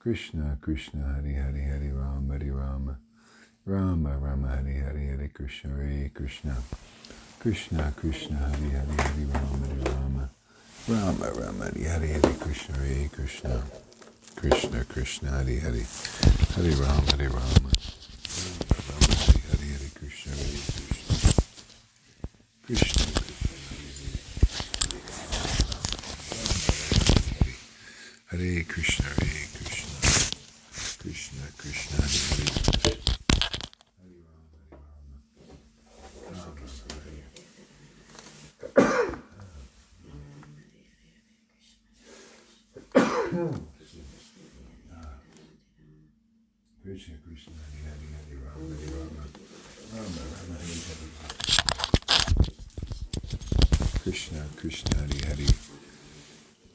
Krishna Krishna Hare Hare Hare Rama Rama Rama Hare Hare Hare Krishna Krishna Krishna Hare Hare Hare Rama Rama Rama Hare Hare Hare Krishna Krishna Krishna Hare Hare Hare Rama Rama Rama Hare Hare Hare Krishna Krishna Hare Krishna Krishna Krishna Hare Hare Krishna Krishna Hare Hare Hare Rama Rama Rama Hare Hare Krishna Krishna Hare Hare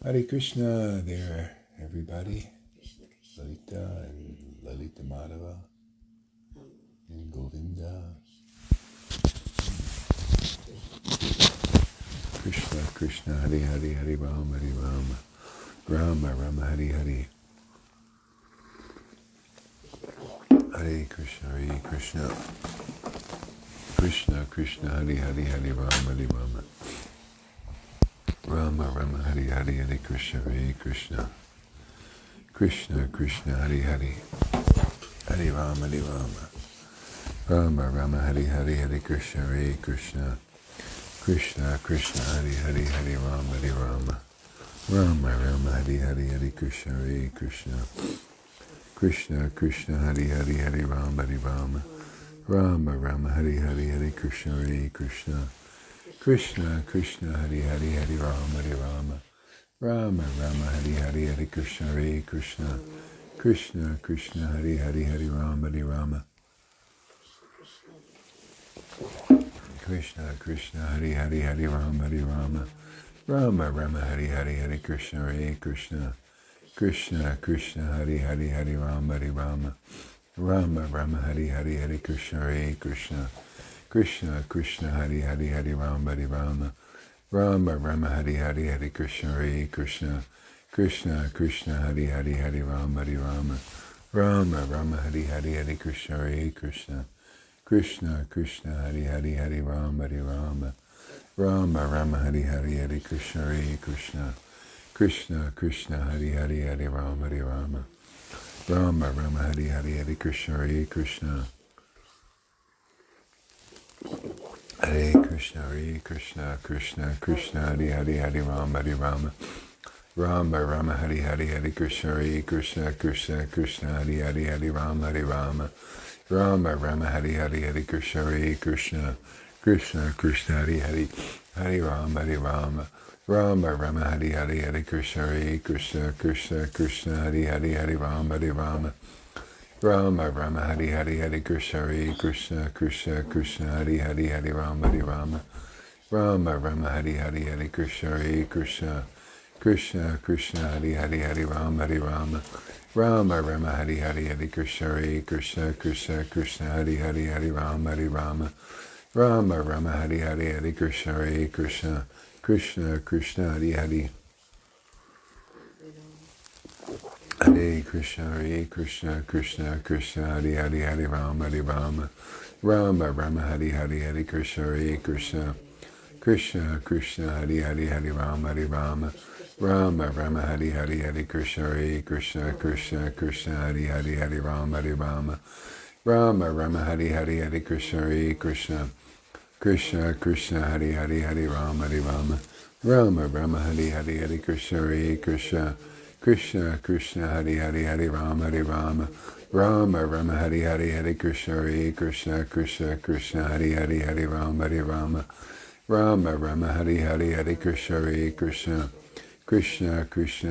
Hare Krishna there, everybody. Lalita and Lalita Madhava and Govinda. Krishna Krishna Hare Hare Hare Rama Rama Rama Hare Hare Hare Krishna Krishna Krishna Hare Hare Hare Rama Rama Rama Hare Hare Hare Krishna Krishna Krishna Hare Hare Hare Rama Rama Rama Hare Hare Hare Krishna Krishna Krishna Hare Hare Hare Rama Rama Rama Hare Hare Hare Krishna Krishna Krishna Hare Hare Hare Rama Rama Rama Hare Hare Hare Krishna Krishna Krishna Hare Hare Hare Rama Rama Rama Hare Hare Hare Krishna Krishna Krishna Hare Hare Hare Rama Krishna Krishna Hare Hare Hare Rama Rama Rama Hare Hare Hare Krishna Krishna Krishna Hare Hare Hare Rama Rama Rama Hare Hare Hare Krishna Krishna Krishna Hare Hare Hare Rama Rama Rama Hare Hare Hare Krishna Krishna Krishna Hare Hare Hare Rama Rama Rama Hare Hare Hare Krishna Krishna Krishna Hare Hare Hare Rama Rama Rama Hare Hare Hare Krishna Krishna Krishna Hare Hare Hare Rama Rama Rama Hare Hare Hare Krishna Hare Krishna Krishna Krishna Hare Hare Hare Rama Rama Rama Hare Hare Hare Krishna Krishna Hare Hare Hare Rama Rama Rama Hare Hare Hare Krishna Krishna Hare Hare Hare Rama Rama Rama Hare Hare Hare Krishna Krishna Hare Hare Hare Rama Rama Rama Hare Hare Hare Krishna Krishna Hare Hare Hare Rama Rama Rama Hare Hare Hare Krishna Krishna Hare Hare Hare Rama Rama Rama Hare Hare Hare Krishna Hare Hare Hare Rama Rama Rama Hare Hare Hare Krishna Krishna Hare Hare Hare Krishna Krishna Hare Hare Hare Rama Rama Hare Hare Hare Krishna Krishna Hare Hare Hare Rama Rama Hare Hare Hare Krishna Hare Hare Hare Rama Rama Hare Hare Hare Krishna Krishna Hare Hare Hare Rama Rama Hare Hare Hare Krishna Krishna Hare Hare Hare Rama Rama Hare Hare Hare Krishna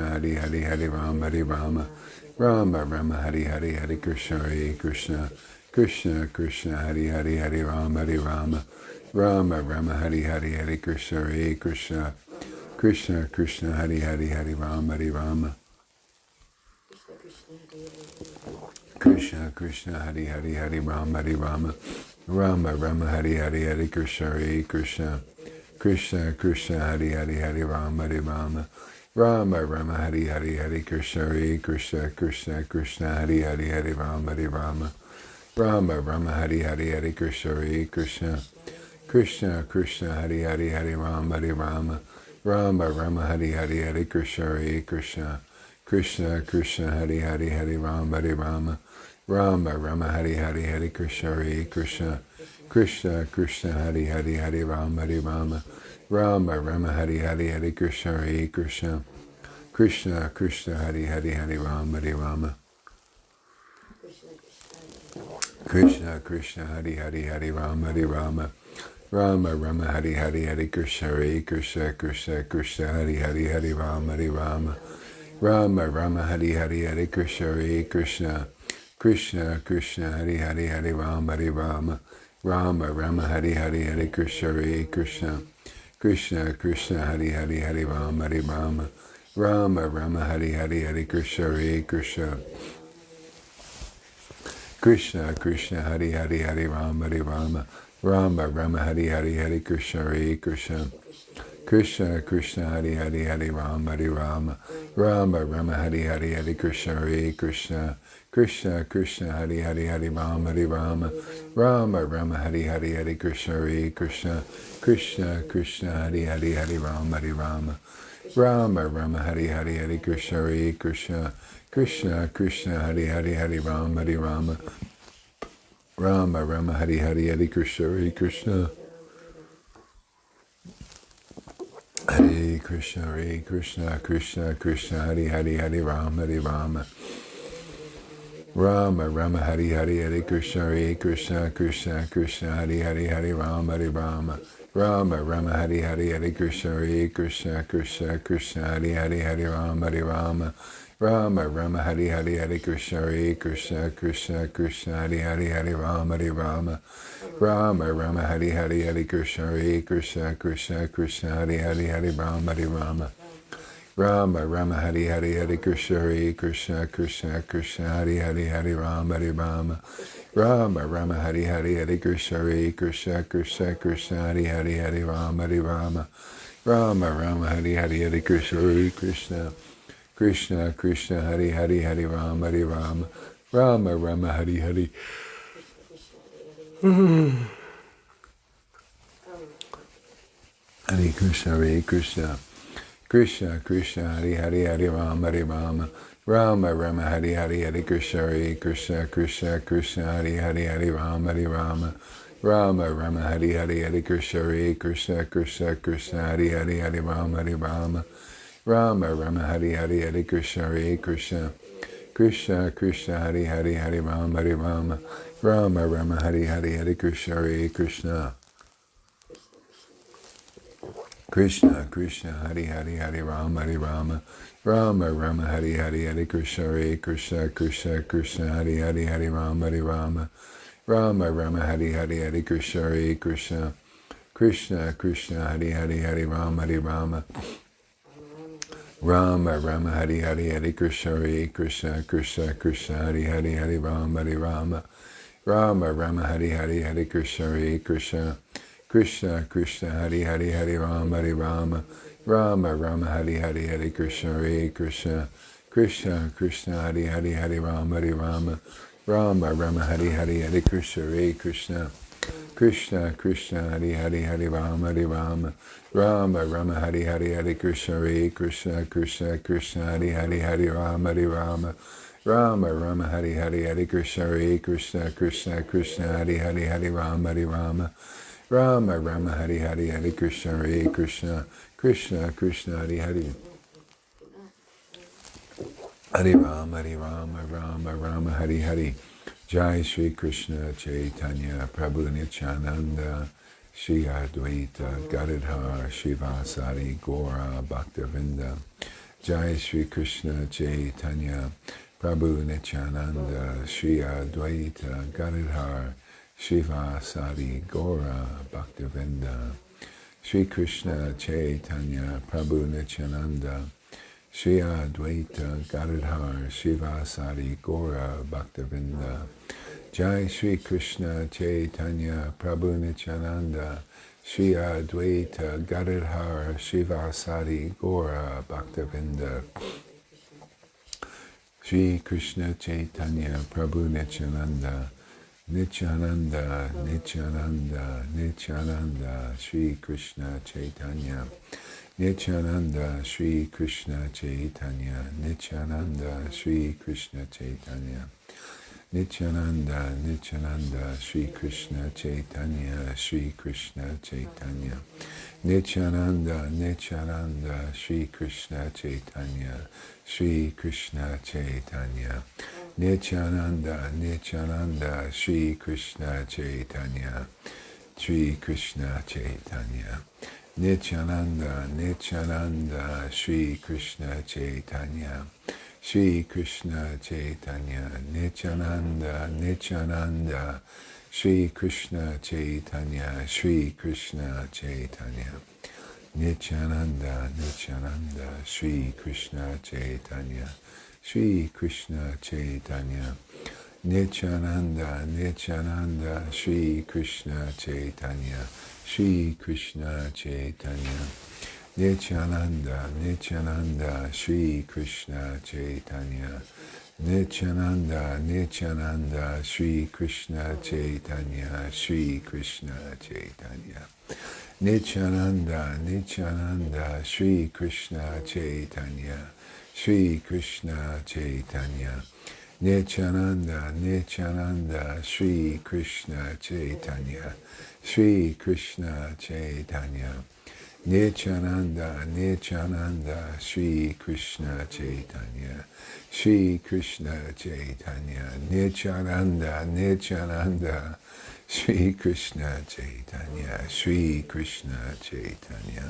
Hare Hare Hare Rama Rama Hare Hare Hare Krishna Krishna Hare Hare Hare Rama Rama Hare Hare Hare Krishna Krishna Hare Hare Hare Rama Rama Hare Hare Hare Krishna Krishna Hare Hare Hare Rama Krishna Hare Hare Hare Rama Hare Hare Hare Krishna Krishna Hare Hare Hare Rama Rama Rama Hari Hari Hari Krishna Hare Krishna Krishna Krishna Hari Hari Hari Rama Hari Rama Rama Rama Hari Hari Hari Krishna Hare Krishna Krishna Krishna Hari Hari Hari Rama Hari Rama Rama Rama Hari Hari Hari Krishna Hare Krishna Krishna Krishna Hari Hari Hari Rama Hari Rama Rama Rama Hari Hari Hari Krishna Hare Krishna Krishna Krishna Hari Hari Hari Rama Hari Rama Rama Rama Hari Hari Hari Krishna Hare Krishna Krishna Krishna Hari Hari Hari Rama Hari Rama Krishna Krishna Hari Hari Hari Rama Hari Rama Rama Rama Hari Hari Hari Krishna Hare Krishna Krishna Krishna Hari Hari Hari Rama Hari Rama Rama Rama Hari Hari Hari Krishna Hare Krishna Krishna Krishna Hari Hari Hari Rama Hari Rama Rama Rama Hari Hari Hari Krishna Hare Krishna Krishna Krishna Hari Hari Hari Rama Hari Rama Rama Rama Hari Hari Hari Krishna Hare Krishna Krishna Krishna Hari Hari Hari Rama Hari Rama Rama Rama Hari Hari Hari Krishna Hare Krishna Krishna Krishna Hari Hari Hari Rama Hari Rama Rama Rama Hari Hari Hari Krishna Hare Krishna Krishna Krishna Hari Hari Hari Rama Hari Rama Rama Rama Hari Hari Hari Krishna Hare Krishna Krishna Krishna Hari Hari Hari Rama Hari Rama Rama Rama Hari Hari Hari Krishna Hare Krishna Krishna Krishna Hari Hari Hari Rama Hari Rama Rama Rama Hari Hari Hari Krishna Hare Krishna Hare Krishna Krishna Krishna Hari Hari Hari Rama Hari Rama Rama Rama Hari Hari Hari Krishna Hare Krishna Krishna Krishna Hari Hari Hari Rama Hari Rama Rama Rama Hari Hari Hari Krishna Hare Krishna Krishna Krishna Hari Hari Hari Rama Hari Rama Rama Rama Hari Hari Hari Krishna Hare Krishna Krishna Krishna Hari Hari Hari Rama Hari Rama Rama Rama Hari Hari Hari Krishna Hare Krishna Krishna Krishna Hari Hari Hari Rama Hari Rama Rama Rama Hari Hari Hari Krishna Hare Krishna Krishna Krishna Hari Hari Hari Rama Hari Rama Rama Rama Hari Hari Hari Krishna Hare Krishna Krishna Krishna Hari Hari Hari Rama Hari Rama Rama Rama Hari Hari Hari Krishna Hare Krishna Krishna Krishna Hari Hari Hari Rama Hari Rama Rama Rama Hari Hari Hare Krishna Hare Krishna Krishna Krishna Hari Hari Hari Rama Hari Rama Rama Rama Hari Hari Hari Krishna Hare Krishna Krishna Krishna Hari Hari Hari Rama Hari Rama Rama Rama Hari Hari Hari Krishna Hare Krishna Krishna Krishna Hari Hari Hari Rama Hari Rama Rama Rama Hari Hari Hari Krishna Hare Krishna Krishna Krishna Hari Hari Hari Rama Hari Rama Rama Rama Hari Hari Hari Krishna Hare Krishna Krishna Krishna Hari Hari Hari Rama Hari Rama Rama Rama Hari Hari Hari Krishna Hare Krishna Krishna Krishna Hari Hari Hari Rama Hari Rama Rama Rama Hari Hari Hari Krishna Hare Krishna Krishna Krishna Hari Hari Hari Rama Hari Rama Rama Rama Hari Hari Hari Krishna Hare Krishna Krishna Krishna Hari Hari Hari Rama Hari Rama Rama Rama Hari Hari Hari Krishna Hare Krishna Krishna Krishna Hari Hari Hari Rama Hari Rama Rama Rama Hari Hari Hari Krishna Hare Krishna Krishna Krishna Hari Hari Hari Rama Hari Rama Rama Rama Hari Hari Hari Krishna Hare Krishna Krishna Krishna Hari Hari Hari Rama Hari Rama Rama Rama Hari Hari Hari Krishna Hare Krishna Krishna Krishna Hari Hari Hari Rama Hari Rama Rama Rama Hari Hari Hari Krishna Hare Krishna Krishna Krishna Hari Hari Hari Rama Hari Rama Rama Rama Hari Hari Hari Krishna Hare Krishna Krishna Krishna Hari Hari Hari Rama Rama Rama Hari Hari Jai Shri Krishna Chaitanya Prabhu Nityananda Shri Advaita Gadadhar Shivasari Gora Bhaktavinda Jai Shri Krishna Chaitanya Prabhu Nityananda Shri Advaita Gadadhar Shivasari Gora Bhaktavinda Shri Krishna Chaitanya Prabhu Nityananda Shri Advaita Gadadhar Shivasari Gora Bhaktavinda Jai Shri Krishna Chaitanya Prabhu Nityananda Shri Advaita Gadadhara Shivasadi Gora Bhaktavinda Shri Krishna Chaitanya Prabhu Nityananda Nityananda Nityananda Nityananda Shri Krishna Chaitanya Nityananda Shri Krishna Chaitanya Nityananda Shri Krishna Chaitanya Nityananda Nityananda Shri Krishna Chaitanya Shri Krishna Chaitanya Nityananda Nityananda Shri Krishna Chaitanya Shri Krishna Chaitanya Nityananda Nityananda Shri Krishna Chaitanya Shri Krishna Chaitanya Nityananda Nityananda Shri Krishna Chaitanya Shri Krishna Chaitanya Nityananda Nityananda Shri Krishna Chaitanya Shri Krishna Chaitanya Nityananda Nityananda Shri Krishna Chaitanya Shri Krishna Chaitanya Nityananda Nityananda Shri Krishna Chaitanya Shri Krishna Chaitanya Nityananda Nityananda Shri Krishna Chaitanya Nityananda Nityananda Shri Krishna Chaitanya Shri Krishna Chaitanya Nityananda Nityananda Shri Krishna Chaitanya Shri Krishna Chaitanya Nityananda Nityananda Shri Krishna Chaitanya Shri Krishna Chaitanya Nityananda Nityananda Shri Krishna Chaitanya Shri Krishna Chaitanya Nityananda Nityananda Shri Krishna Chaitanya Shri Krishna Chaitanya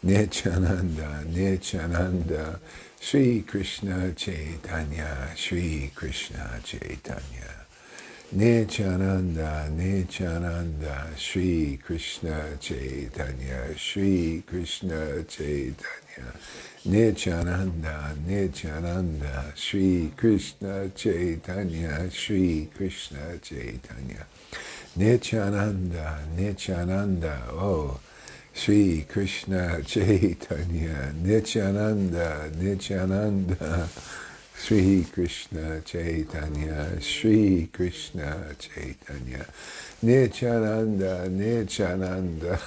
Nityananda Nityananda Shri Krishna Chaitanya Shri Krishna Chaitanya Nityananda Nityananda Shri Krishna Chaitanya Shri Krishna Chaitanya Nityananda Nityananda Shri Krishna Chaitanya Shri Krishna Chaitanya Nityananda Nityananda Oh Shri Krishna Chaitanya Nityananda Nityananda Shri Krishna Chaitanya Shri Krishna Chaitanya Nityananda Nityananda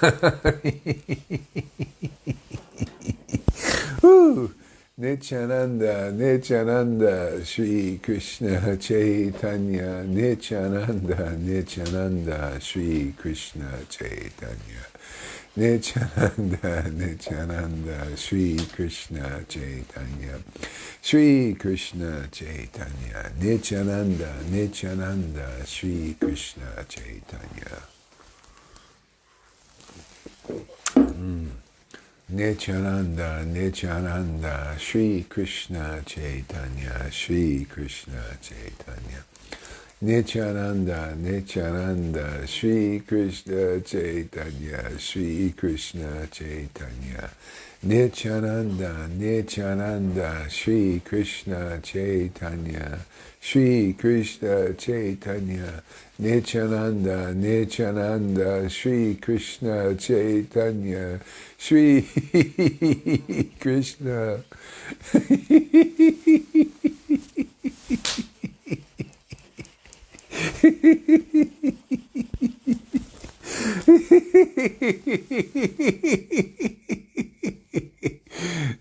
Nityananda Nityananda Shri Krishna Chaitanya Nityananda Nityananda Shri Krishna Chaitanya Nityananda Nityananda Shri Krishna Chaitanya Shri Krishna Chaitanya Nityananda Nityananda Shri Krishna Chaitanya Nityananda Nityananda Shri Krishna Chaitanya Shri Krishna Chaitanya Nityananda Nityananda Shri Krishna Chaitanya Shri Krishna Chaitanya Nityananda Nityananda Shri Krishna Chaitanya Shri Krishna Chaitanya Nityananda Nityananda Shri Krishna Chaitanya Shri Krishna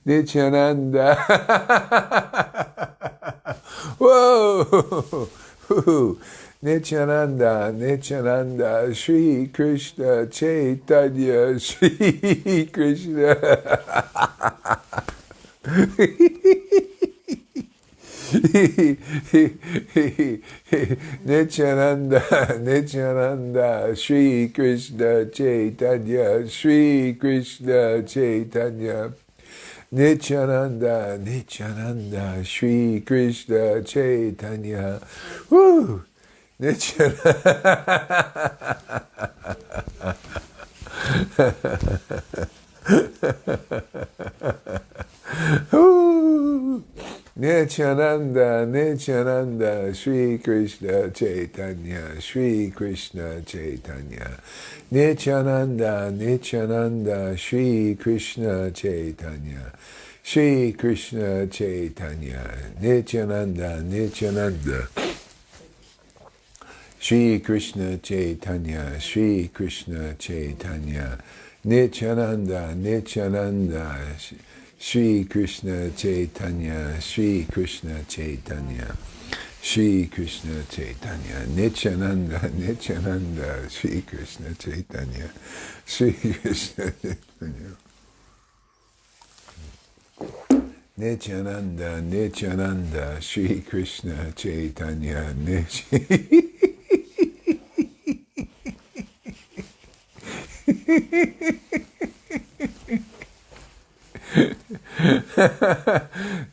Nityananda Whoa Nityananda Nityananda Shri Krishna Chaitanya Shri Krishna Nityananda Nityananda Shri Krishna Chaitanya Shri Krishna Chaitanya Nityananda Nityananda Shri Krishna Chaitanya Woo! Nityananda Woo! Nityananda, Nityananda, Shri Krishna Chaitanya, Shri Krishna Chaitanya. Nityananda, Nityananda, Shri Krishna Chaitanya, Shri Krishna Chaitanya. Nityananda, Nityananda, Shri Krishna Chaitanya, Shri Krishna Chaitanya. Nityananda, Nityananda, Shri Krishna Chaitanya, Shri Krishna Chaitanya, Shri Krishna Chaitanya, Nityananda, Nityananda, Shri Krishna Chaitanya, Shri Krishna Chaitanya. Nityananda, Nityananda, Shri Krishna Chaitanya,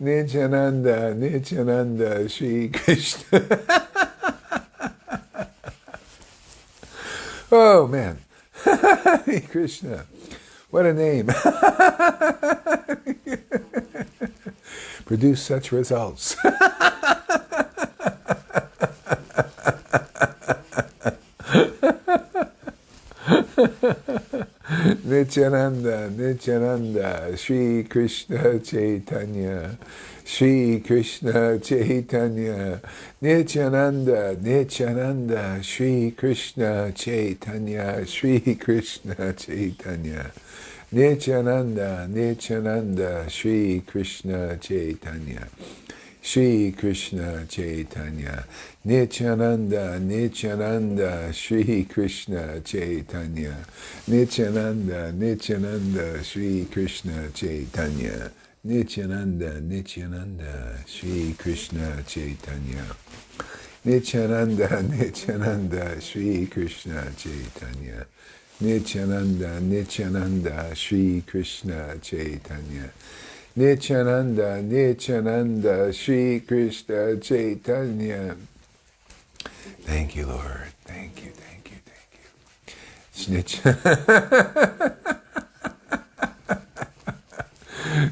Nityananda, Nityananda, Shri Krishna. Oh man, Hare Krishna, what a name! Produce such results. Nityananda, Nityananda, Shri Krishna Chaitanya, Shri Krishna Chaitanya, Nityananda, Nityananda, Shri Krishna Chaitanya, Shri Krishna Chaitanya, Nityananda, Nityananda, Shri Krishna Chaitanya, Shri Krishna Chaitanya, Nityananda, Nityananda, Shri Krishna Chaitanya, Nityananda, Nityananda, Shri Krishna Chaitanya, Nityananda, Nityananda, Shri Krishna Chaitanya, Nityananda, Nityananda, Shri Krishna Chaitanya, Nityananda, Nityananda, Shri Krishna Chaitanya, Nityananda, Nityananda, Shri Krishna Chaitanya. Thank you, Lord. Thank you, thank you, thank you.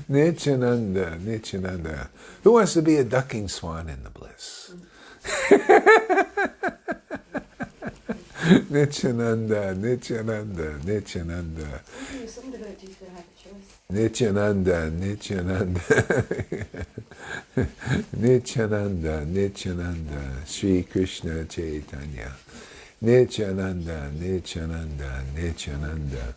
Nityananda, Nityananda. Who wants to be a ducking swan in the bliss? Nityananda, Nityananda, Nityananda. Nityananda, Nityananda. Nityananda, Nityananda, Shri Krishna Chaitanya. Nityananda, Nityananda, Nityananda.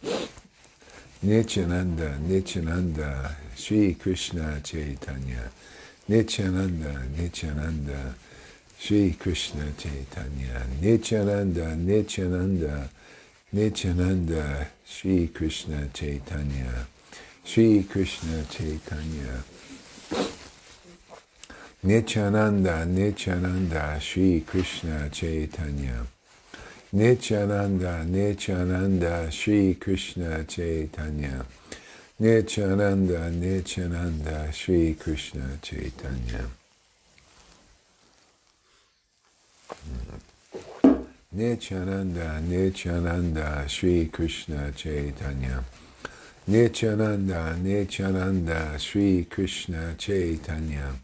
Nityananda, Nityananda, Shri Krishna Chaitanya. Nityananda, Nityananda, Shri Krishna Chaitanya. Nityananda, Nityananda, Nityananda, Shri Krishna Chaitanya. Shri Krishna Chaitanya. Nityananda, Nityananda, Shri Krishna Chaitanya. Nityananda, Nityananda, Shri Krishna Chaitanya. Nityananda, Nityananda, Shri Krishna Chaitanya. Nityananda, Nityananda, Shri Krishna Chaitanya. Nityananda, Nityananda, Shri Krishna Chaitanya.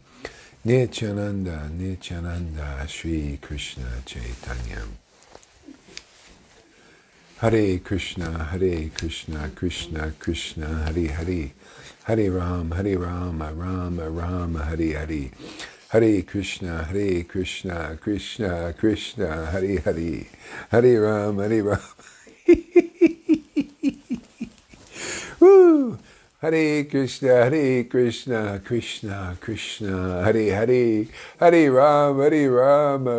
Nityananda, Nityananda, Shri Krishna Chaitanya. Hare Krishna, Krishna Krishna, Hare Hare. Hare Ram, Rama Rama, Hare Hare. Hare Krishna, Krishna Krishna, Hare Hare. Hare Ram, Woo! Hare Krishna, Krishna Krishna, Hare Hare. Hare Ram, Rama,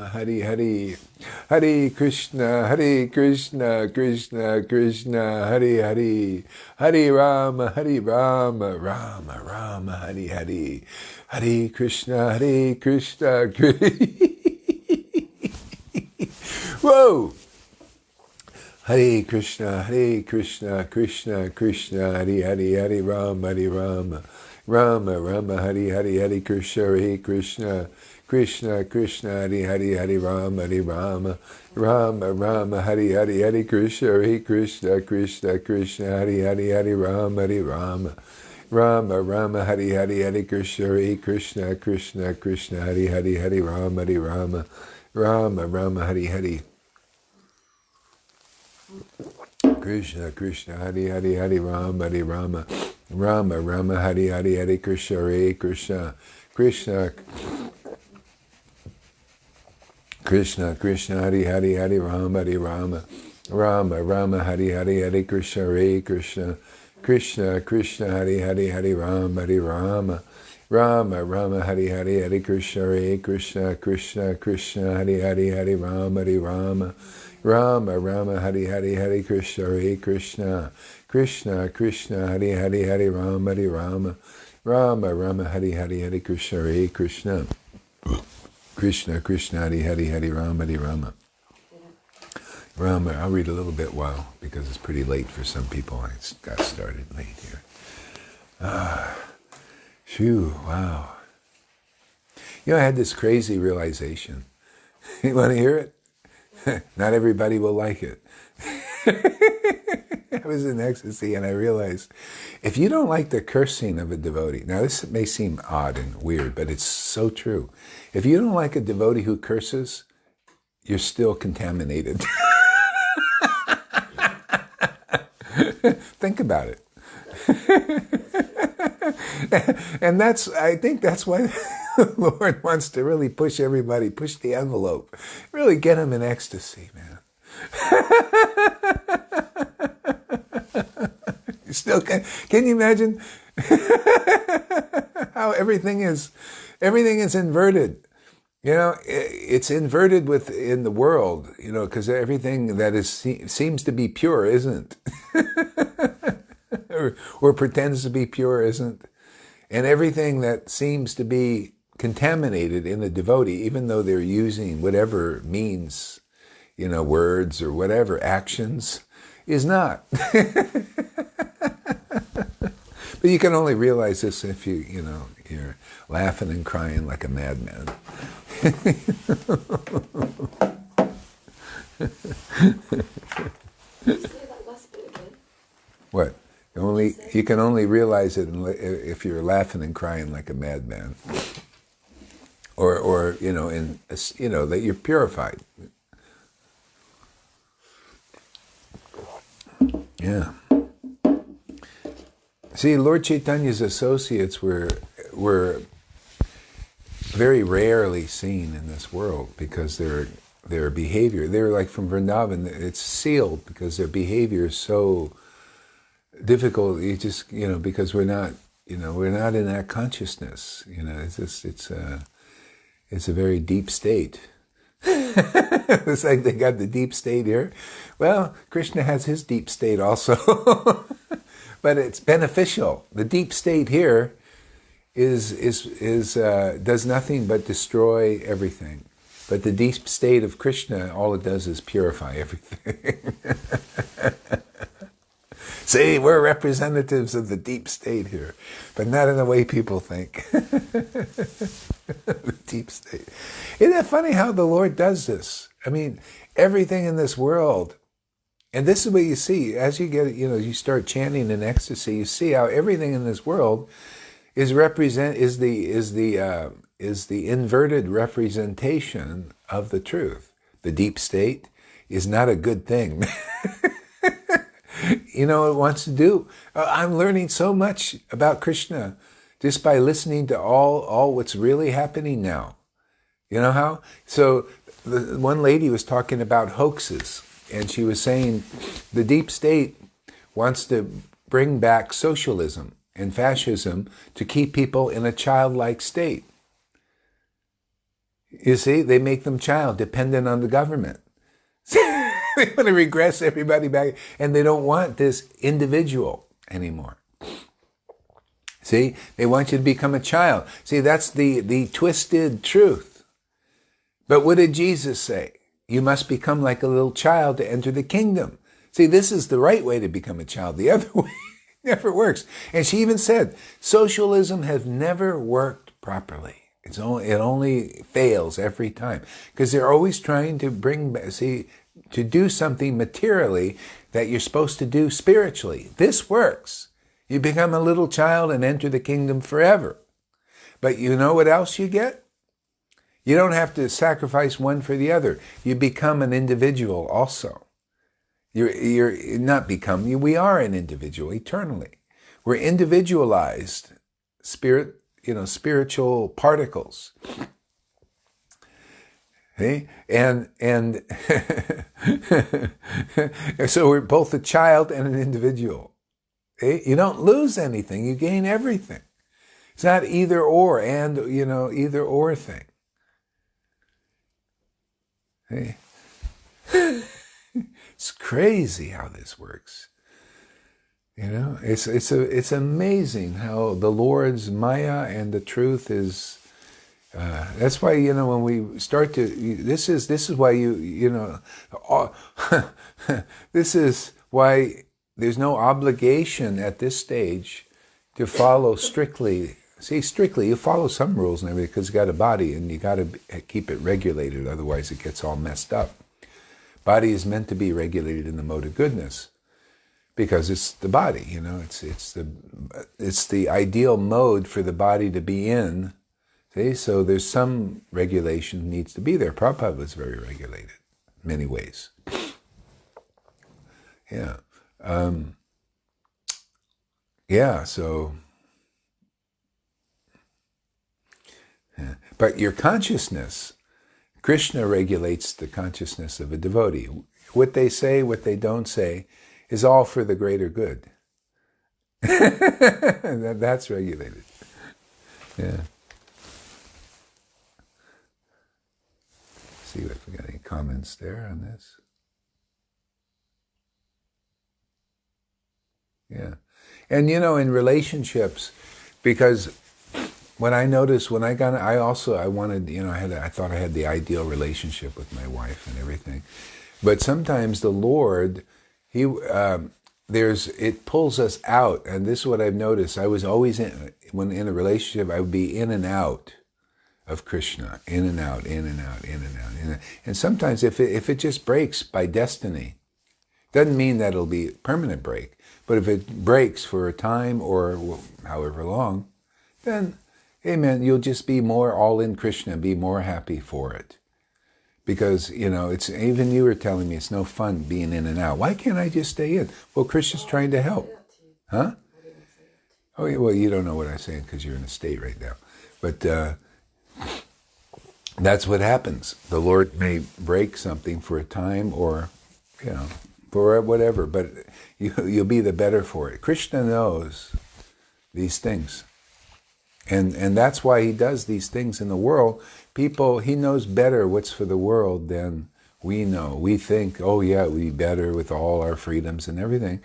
Hare Hare. Hare Krishna, Krishna Krishna, Hare Hare. Hare Ram, Rama, Hare Hare. Hare Krishna, Whoa! Hare Krishna, Krishna Krishna, Hare Hare. Hare Ram, Rama, Hare Hare. Hare Krishna, Krishna, Hare Hare. Hare Ram, Rama, Hare Hare. Hare Krishna, Krishna, Hare Hare. Hare Ram, Rama Rama Hari Hari Hare Krishna Hare Krishna Krishna Krishna Hari Hari Hare Rama Hare Rama Rama Rama Hari Hari Krishna Krishna Hari Hari Hare Rama Hare Rama Rama Rama Hari Hari Hare Krishna Hare Krishna Krishna Krishna Krishna Hari Hari Hare Rama Hare Rama Rama Rama Hari Hari Hare Krishna Hare Krishna Krishna Krishna Hari Hari Hare Rama Hare Rama Rama Rama Hari Hari Hare Krishna Hare Krishna Krishna Krishna Hari Hari Hare Rama Hare Rama Rama Rama Hari Hari Hare Krishna Hare Krishna Krishna Krishna Hari Hari Hare Rama Hare Rama Rama Rama Hari Hari Hare Krishna Hare Krishna Krishna Krishna Hari Hari Hare Rama Hare Rama Rama. I'll read a little bit while, because it's pretty late for some people. I got started late here. Phew, wow. You know, I had this crazy realization. You want to hear it? Not everybody will like it. I was in ecstasy and I realized, if you don't like the cursing of a devotee, now this may seem odd and weird, but it's so true. If you don't like a devotee who curses, you're still contaminated. Think about it. And I think that's why the Lord wants to really push everybody, push the envelope, really get them in ecstasy, man. You still can you imagine how everything is inverted? You know, it's inverted within the world, you know, because everything that seems to be pure isn't. or pretends to be pure isn't. And everything that seems to be contaminated in the devotee, even though they're using whatever means, you know, words or whatever, actions, is not. But you can only realize this if you're laughing and crying like a madman. Say that last bit again. What? You can only realize it if you're laughing and crying like a madman, or that you're purified. Yeah. See, Lord Chaitanya's associates were very rarely seen in this world because their behavior, they're like from Vrindavan, it's sealed because their behavior is so difficult. You just, because we're not in that consciousness. It's a very deep state. It's like they got the deep state here. Well, Krishna has his deep state also. But it's beneficial. The deep state here is does nothing but destroy everything. But the deep state of Krishna, all it does is purify everything. See, we're representatives of the deep state here, but not in the way people think. The deep state. Isn't it funny how the Lord does this? I mean, everything in this world, and this is what you see as you get, you start chanting in ecstasy. You see how everything in this world is the inverted representation of the truth. The deep state is not a good thing. It wants to do. I'm learning so much about Krishna just by listening to all what's really happening now. You know how? So the one lady was talking about hoaxes, and she was saying the deep state wants to bring back socialism and fascism to keep people in a childlike state. You see, they make them dependent on the government. They want to regress everybody back, and they don't want this individual anymore. See, they want you to become a child. See, that's the twisted truth. But what did Jesus say? You must become like a little child to enter the kingdom. See, this is the right way to become a child. The other way never works. And she even said, socialism has never worked properly. It only fails every time. Because they're always trying to to do something materially that you're supposed to do spiritually. This works. You become a little child and enter the kingdom forever. But you know what else you get? You don't have to sacrifice one for the other. You become an individual also. You're not become, we are an individual eternally. We're individualized spiritual particles. Okay? And so we're both a child and an individual. Okay? You don't lose anything, you gain everything. It's not either or, and either or thing. Okay? It's crazy how this works. It's amazing how the Lord's Maya and the truth is. That's why when we start to this is why this is why there's no obligation at this stage to follow strictly. See, strictly you follow some rules and everything because you got a body and you got to keep it regulated, otherwise it gets all messed up. Body is meant to be regulated in the mode of goodness because it's the body, it's the ideal mode for the body to be in. See, so there's some regulation needs to be there. Prabhupada was very regulated in many ways. Yeah. So but your consciousness, Krishna regulates the consciousness of a devotee. What they say, what they don't say, is all for the greater good. That's regulated. Yeah. See if we got any comments there on this. Yeah. And in relationships, because what I noticed when I wanted, I thought I had the ideal relationship with my wife and everything. But sometimes the Lord, it pulls us out. And this is what I've noticed. I was always when in a relationship, I would be in and out of Krishna, in and out, in and out, in and out, in and out. And sometimes if it just breaks by destiny, doesn't mean that it'll be a permanent break. But if it breaks for a time or however long, then, amen, you'll just be more all in Krishna, be more happy for it. Because, it's even you were telling me it's no fun being in and out. Why can't I just stay in? Well, Krishna's trying to help. Huh? Oh, yeah, well, you don't know what I'm saying because you're in a state right now. But that's what happens. The Lord may break something for a time or, for whatever, but you'll be the better for it. Krishna knows these things. And that's why he does these things in the world. He knows better what's for the world than we know. We think, oh yeah, we'd be better with all our freedoms and everything.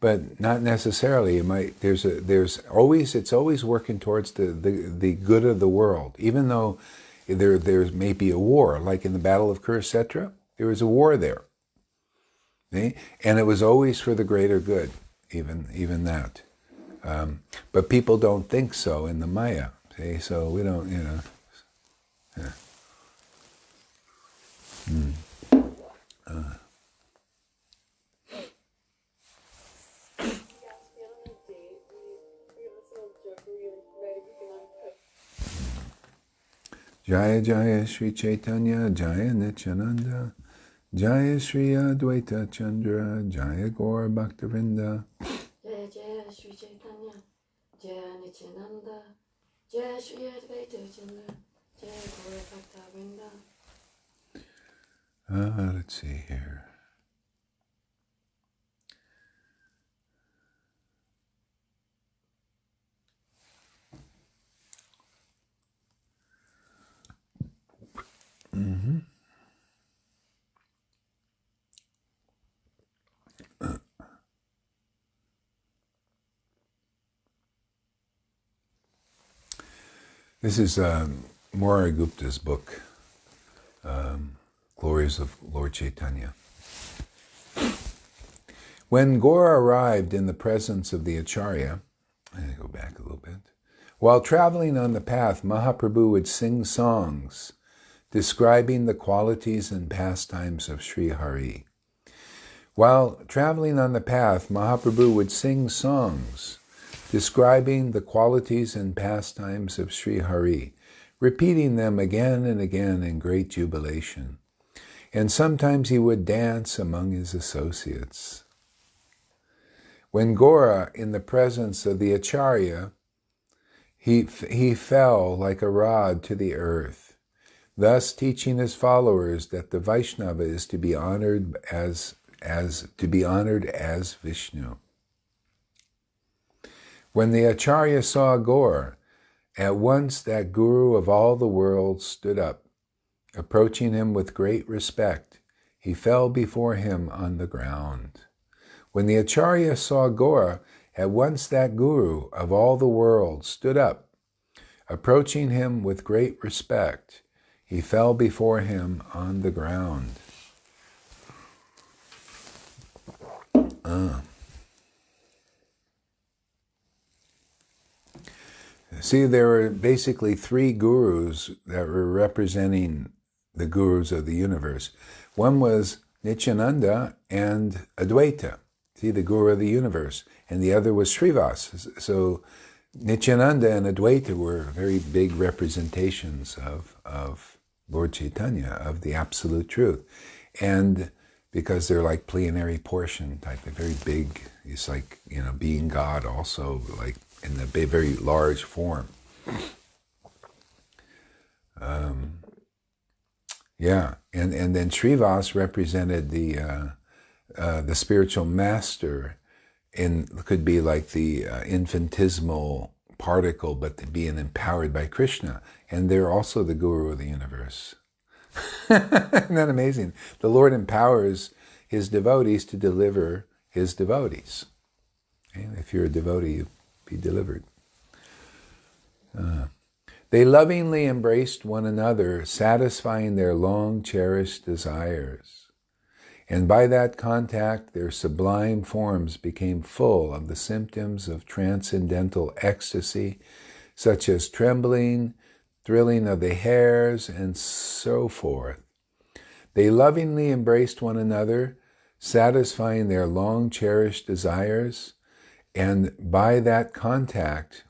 But not necessarily. It's always working towards the good of the world. Even though there may be a war, like in the Battle of Kurukshetra, there was a war there. See? And it was always for the greater good, even that. But people don't think so in the Maya. See? So we don't, Yeah. Jaya Jaya Sri Chaitanya, Jaya Nityananda, Jaya Sri Advaita Chandra, Jaya Gaura Bhaktivinoda. Jaya Jaya Sri Chaitanya, Jaya Nityananda, Jaya Sri Advaita Chandra, Jaya Gaura Bhaktivinoda. Let's see here. This is Murari Gupta's book, Glories of Lord Chaitanya. When Gaura arrived in the presence of the Acharya, I'm going to go back a little bit. While traveling on the path, Mahaprabhu would sing songs describing the qualities and pastimes of Sri Hari. While traveling on the path, Mahaprabhu would sing songs describing the qualities and pastimes of Sri Hari, repeating them again and again in great jubilation. And sometimes he would dance among his associates. When Gora, in the presence of the Acharya, he fell like a rod to the earth, thus teaching his followers that the Vaishnava is to be honored as Vishnu. When the Acharya saw Gora, at once that Guru of all the world stood up. Approaching him with great respect, he fell before him on the ground. When the Acharya saw Gora, at once that Guru of all the world stood up. Approaching him with great respect, he fell before him on the ground. See, there were basically three gurus that were representing the gurus of the universe. One was Nityananda and Advaita, see, the guru of the universe, and the other was Srivas. So Nityananda and Advaita were very big representations of Lord Chaitanya, of the absolute truth. And because they're like plenary portion type, they're very big. It's like, being God also, like in the very large form. And then Srivas represented the spiritual master, could be like the infinitesimal particle, but being empowered by Krishna. And they're also the guru of the universe. Isn't that amazing? The Lord empowers his devotees to deliver his devotees. Okay? If you're a devotee, you be delivered. They lovingly embraced one another, satisfying their long-cherished desires. And by that contact, their sublime forms became full of the symptoms of transcendental ecstasy, such as trembling, thrilling of the hairs, and so forth. They lovingly embraced one another, satisfying their long-cherished desires, and by that contact,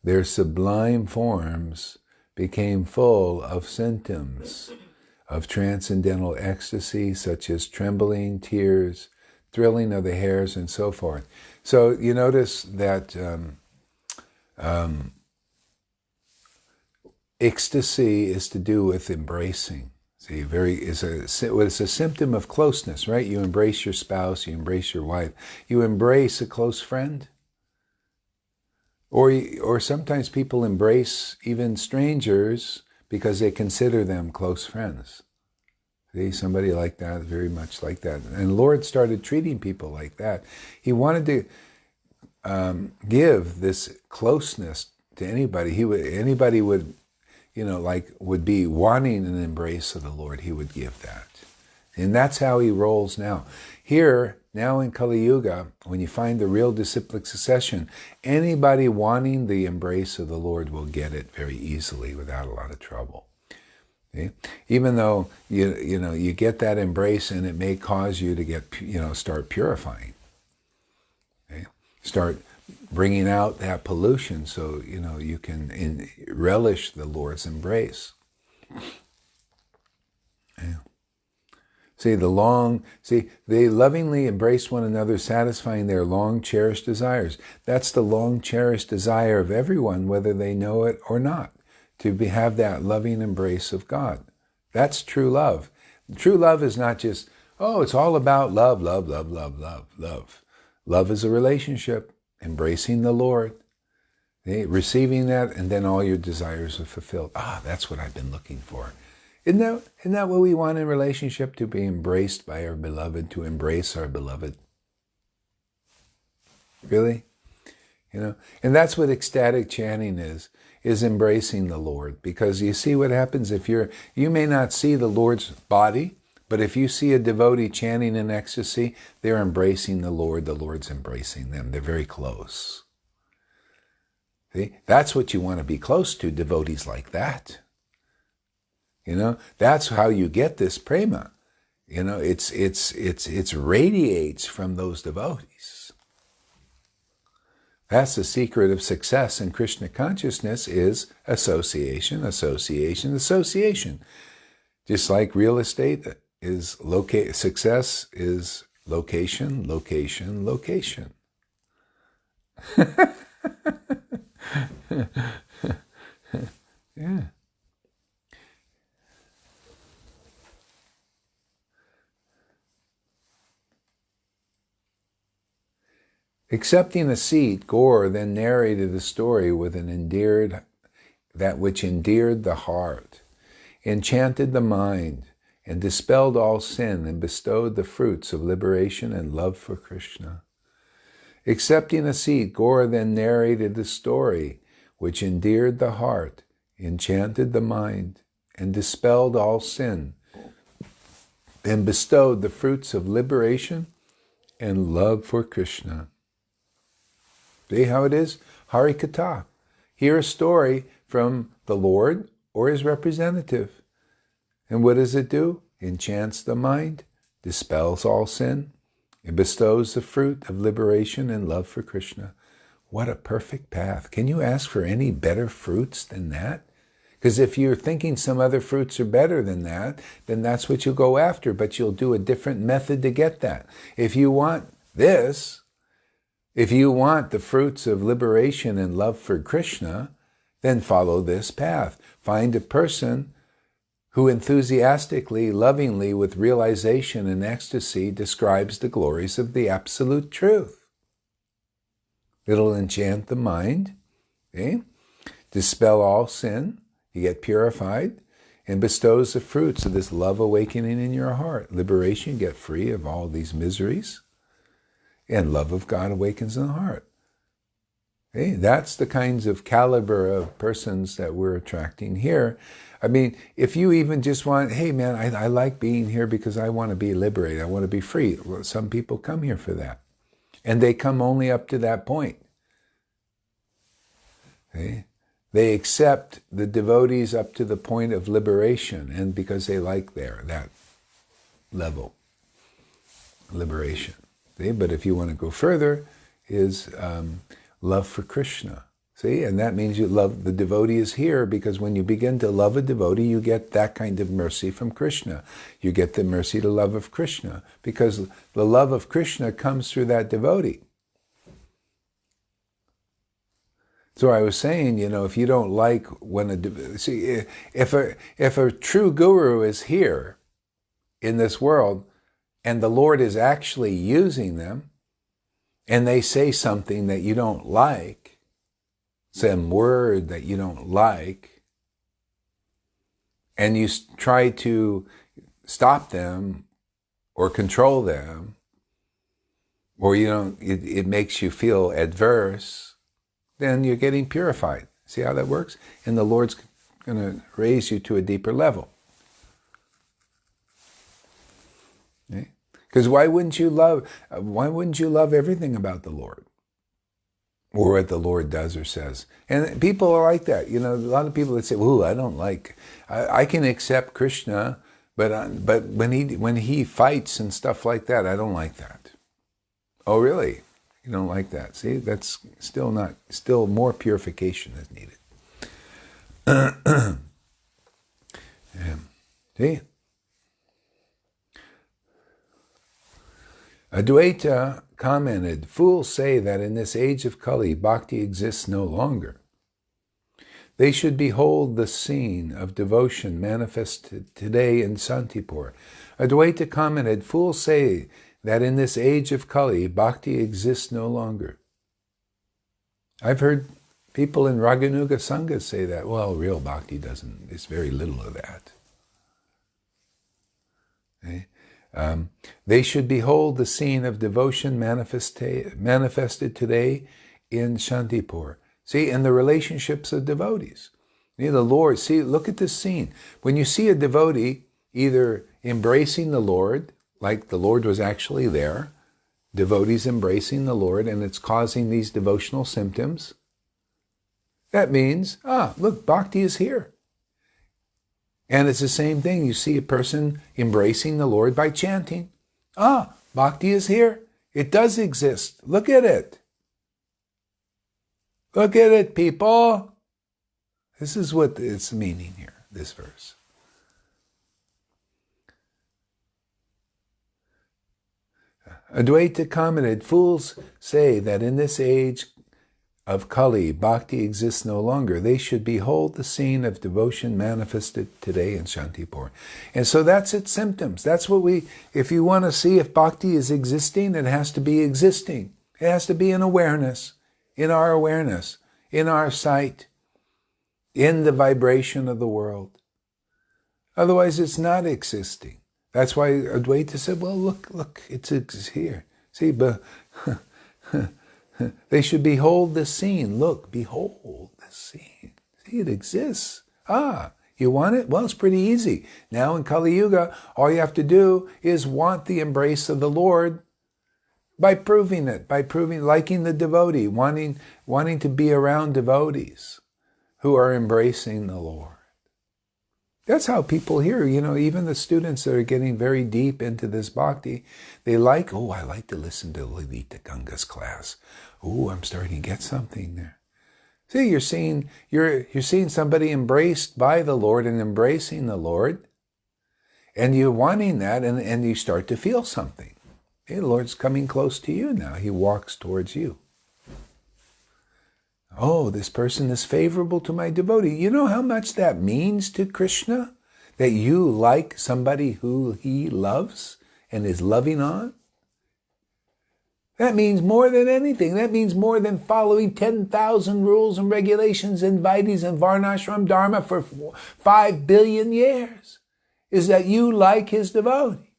their sublime forms became full of symptoms of transcendental ecstasy, such as trembling, tears, thrilling of the hairs, and so forth. So you notice that ecstasy is to do with embracing. See, it's a symptom of closeness, right? You embrace your spouse, you embrace your wife, you embrace a close friend. Or sometimes people embrace even strangers because they consider them close friends. See, somebody like that, very much like that. And the Lord started treating people like that. He wanted to give this closeness to anybody. Anybody would be wanting an embrace of the Lord, he would give that. And that's how he rolls now. Here, now in Kali Yuga, when you find the real disciplic succession, anybody wanting the embrace of the Lord will get it very easily without a lot of trouble. Okay? Even though you get that embrace and it may cause you to get start purifying. Okay? Start bringing out that pollution so you can relish the Lord's embrace. Yeah. They lovingly embrace one another, satisfying their long-cherished desires. That's the long-cherished desire of everyone, whether they know it or not, to have that loving embrace of God. That's true love. True love is not just, it's all about love, love, love, love, love, love. Love is a relationship, embracing the Lord, receiving that, and then all your desires are fulfilled. That's what I've been looking for. Isn't that what we want in relationship? To be embraced by our beloved, to embrace our beloved. Really? And that's what ecstatic chanting is embracing the Lord. Because you see what happens if you may not see the Lord's body, but if you see a devotee chanting in ecstasy, they're embracing the Lord's embracing them. They're very close. See? That's what you want to be close to, devotees like that. That's how you get this prema. It's radiates from those devotees. That's the secret of success in Krishna consciousness, is association, association, association. Just like real estate is success is location, location, location. Yeah. Accepting a seat, Gore then narrated the story with that which endeared the heart, enchanted the mind, and dispelled all sin, and bestowed the fruits of liberation and love for Krishna. Accepting a seat, Gore then narrated the story which endeared the heart, enchanted the mind, and dispelled all sin, and bestowed the fruits of liberation and love for Krishna. See how it is? Harikatha. Hear a story from the Lord or his representative. And what does it do? Enchants the mind, dispels all sin, and bestows the fruit of liberation and love for Krishna. What a perfect path. Can you ask for any better fruits than that? Because if you're thinking some other fruits are better than that, then that's what you'll go after, but you'll do a different method to get that. If you want this, if you want the fruits of liberation and love for Krishna, then follow this path. Find a person who enthusiastically, lovingly, with realization and ecstasy, describes the glories of the absolute truth. It'll enchant the mind, okay? Dispel all sin, you get purified, and bestows the fruits of this love awakening in your heart. Liberation, get free of all these miseries, and love of God awakens in the heart. Okay? That's the kinds of caliber of persons that we're attracting here. I mean, if you even just want, hey man, I like being here because I want to be liberated, I want to be free. Well, some people come here for that. And they come only up to that point. Okay? They accept the devotees up to the point of liberation, and because they like that level, liberation. See? But if you want to go further, is love for Krishna. See, and that means you love the devotee is here, because when you begin to love a devotee, you get that kind of mercy from Krishna. You get the mercy to love of Krishna, because the love of Krishna comes through that devotee. So I was saying, if you don't like when if a true guru is here in this world, and the Lord is actually using them, and they say something that you don't like, some word that you don't like, and you try to stop them or control them, or it makes you feel adverse, then you're getting purified. See how that works? And the Lord's going to raise you to a deeper level. Because why wouldn't you love everything about the Lord, or what the Lord does or says? And people are like that. A lot of people that say, "Ooh, I don't like. I can accept Krishna, but when he fights and stuff like that, I don't like that." Oh, really? You don't like that? See, that's still more purification is needed. Yeah. See. Advaita commented, "Fools say that in this age of Kali, bhakti exists no longer. They should behold the scene of devotion manifested today in Santipur." Advaita commented, "Fools say that in this age of Kali, bhakti exists no longer." I've heard people in Raganuga Sangha say that. Well, real bhakti doesn't, it's very little of that. Okay? They should behold the scene of devotion manifested today in Shantipur. See, in the relationships of devotees. The Lord, see, look at this scene. When you see a devotee either embracing the Lord, like the Lord was actually there, devotees embracing the Lord, and it's causing these devotional symptoms, that means, look, bhakti is here. And it's the same thing. You see a person embracing the Lord by chanting. Bhakti is here. It does exist. Look at it. Look at it, people. This is what it's meaning here, this verse. Advaita commented, fools say that in this age of Kali, bhakti exists no longer. They should behold the scene of devotion manifested today in Shantipur. And so that's its symptoms. That's what if you want to see if bhakti is existing, it has to be existing. It has to be in awareness, in our sight, in the vibration of the world. Otherwise, it's not existing. That's why Advaita said, well, look, it's here. See, but they should behold the scene. Look, behold the scene. See, it exists. You want it? Well, it's pretty easy. Now in Kali Yuga, all you have to do is want the embrace of the Lord by proving it, liking the devotee, wanting to be around devotees who are embracing the Lord. That's how people hear, even the students that are getting very deep into this bhakti, I like to listen to Lalita Ganga's class. I'm starting to get something there. See, you're seeing somebody embraced by the Lord and embracing the Lord, and you're wanting that, and you start to feel something. Hey, the Lord's coming close to you now. He walks towards you. Oh, this person is favorable to my devotee. You know how much that means to Krishna? That you like somebody who he loves and is loving on? That means more than anything. That means more than following 10,000 rules and regulations in Vaidi's and Varnashram Dharma for 5 billion years. Is that you like his devotee.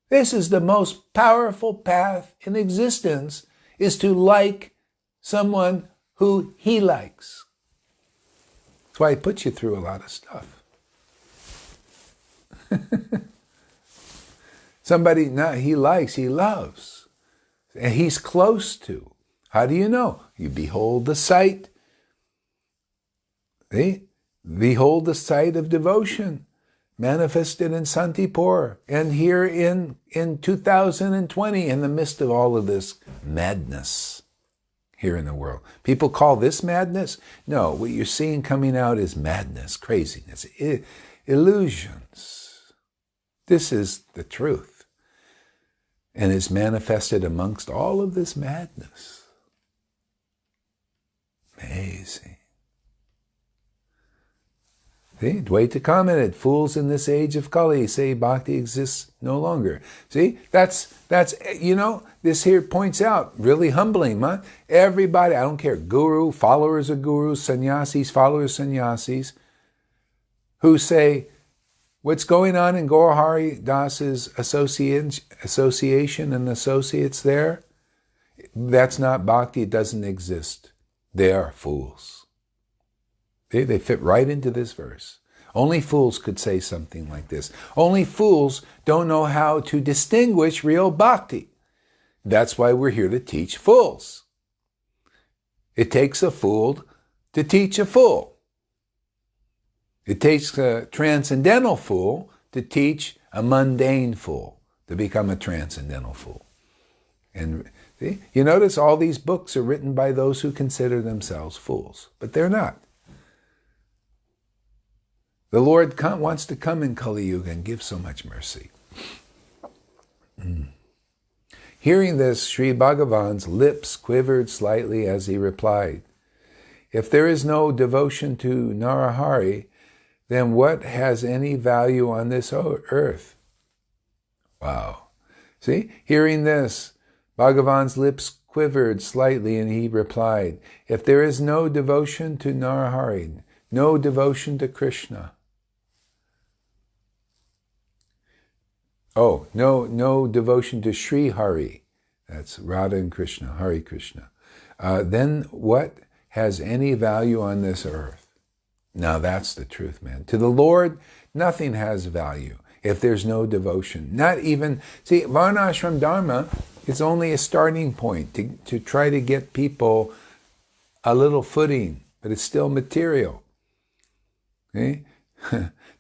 This is the most powerful path in existence, is to like someone who he likes. That's why he puts you through a lot of stuff. Somebody he likes, he loves, and he's close to. How do you know? You behold the sight. Behold the sight of devotion manifested in Shantipur and here in 2020 in the midst of all of this madness here in the world. People call this madness? No, what you're seeing coming out is madness, craziness, illusions. This is the truth. And is manifested amongst all of this madness. Amazing. See, Dvaita commented, fools in this age of Kali say bhakti exists no longer. See, that's this here points out, really humbling, huh? Everybody, I don't care, guru, followers of gurus, sannyasis, followers of sannyasis, who say, what's going on in Gaurahari Das's association and associates there, that's not bhakti, it doesn't exist. They are fools. They fit right into this verse. Only fools could say something like this. Only fools don't know how to distinguish real bhakti. That's why we're here to teach fools. It takes a fool to teach a fool. It takes a transcendental fool to teach a mundane fool, to become a transcendental fool. And see, you notice all these books are written by those who consider themselves fools, but they're not. The Lord wants to come in Kali Yuga and give so much mercy. Hearing this, Sri Bhagavan's lips quivered slightly as he replied, if there is no devotion to Narahari, then what has any value on this earth? Wow. See, hearing this, Bhagavan's lips quivered slightly and he replied, if there is no devotion to Narahari, no devotion to Krishna, no devotion to Sri Hari, that's Radha and Krishna, Hari Krishna, then what has any value on this earth? Now that's the truth, man. To the Lord, nothing has value if there's no devotion. Not even, see, Varnashram Dharma is only a starting point to try to get people a little footing, but it's still material. Okay?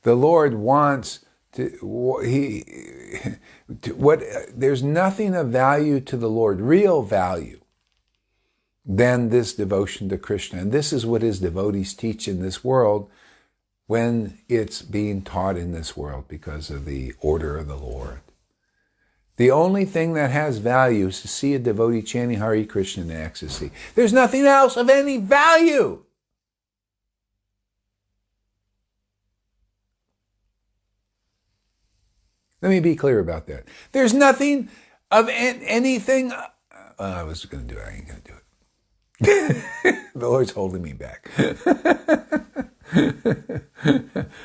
The Lord wants there's nothing of value to the Lord, real value, than this devotion to Krishna. And this is what his devotees teach in this world when it's being taught in this world because of the order of the Lord. The only thing that has value is to see a devotee chanting Hare Krishna in ecstasy. There's nothing else of any value. Let me be clear about that. There's nothing of anything. I was going to do it. I ain't going to do it. The Lord's holding me back.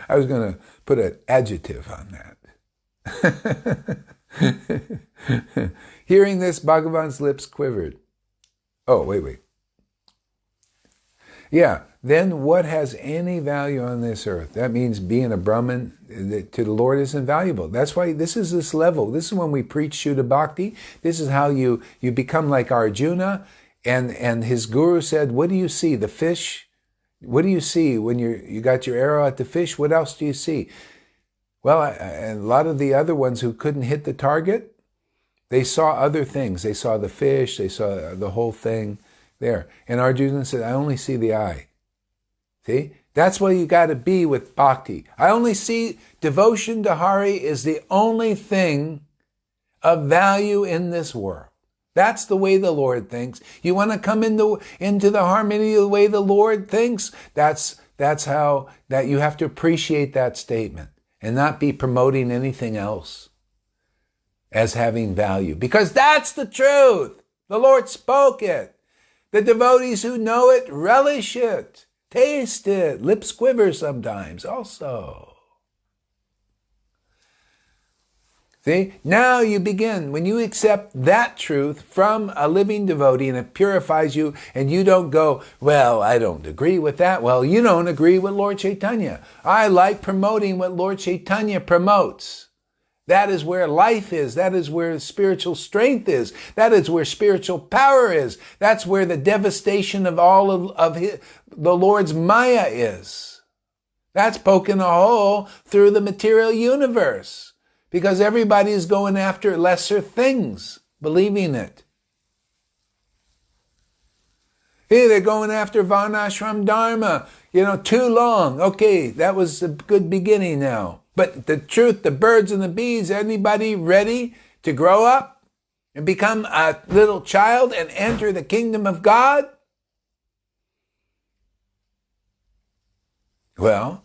I was going to put an adjective on that. Hearing this, Bhagavan's lips quivered. Oh, wait. Yeah, then what has any value on this earth? That means being a Brahmin to the Lord is invaluable. That's why this is this level. This is when we preach Shuddha Bhakti. This is how you become like Arjuna. And his guru said, what do you see? The fish? What do you see when you got your arrow at the fish? What else do you see? Well, a lot of the other ones who couldn't hit the target, they saw other things. They saw the fish. They saw the whole thing there. And Arjuna said, I only see the eye. See? That's what you got to be with bhakti. I only see devotion to Hari is the only thing of value in this world. That's the way the Lord thinks. You want to come into the harmony of the way the Lord thinks? That's how that you have to appreciate that statement and not be promoting anything else as having value. Because that's the truth. The Lord spoke it. The devotees who know it relish it. Taste it. Lips quiver sometimes also. See, now you begin. When you accept that truth from a living devotee and it purifies you and you don't go, well, I don't agree with that. Well, you don't agree with Lord Chaitanya. I like promoting what Lord Chaitanya promotes. That is where life is. That is where spiritual strength is. That is where spiritual power is. That's where the devastation of all of the Lord's Maya is. That's poking a hole through the material universe. Because everybody is going after lesser things, believing it. Hey, they're going after Varnashram Dharma. Too long. Okay, that was a good beginning now. But the truth, the birds and the bees, anybody ready to grow up and become a little child and enter the kingdom of God? Well,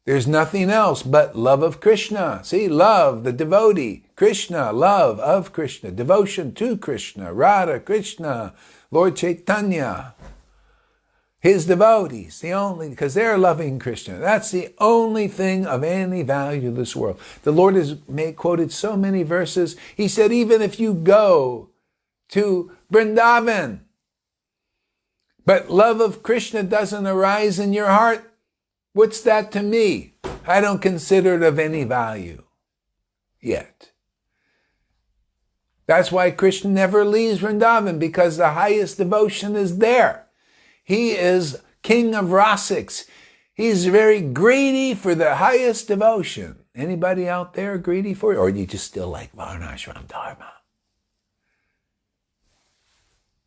there's nothing else but love of Krishna. See, love, the devotee. Krishna, love of Krishna. Devotion to Krishna. Radha, Krishna, Lord Chaitanya. His devotees, because they're loving Krishna. That's the only thing of any value in this world. The Lord has quoted so many verses. He said, even if you go to Vrindavan, but love of Krishna doesn't arise in your heart, what's that to me? I don't consider it of any value yet. That's why Krishna never leaves Vrindavan, because the highest devotion is there. He is king of rasics. He's very greedy for the highest devotion. Anybody out there greedy for it? Or do you just still like Varnashram Dharma?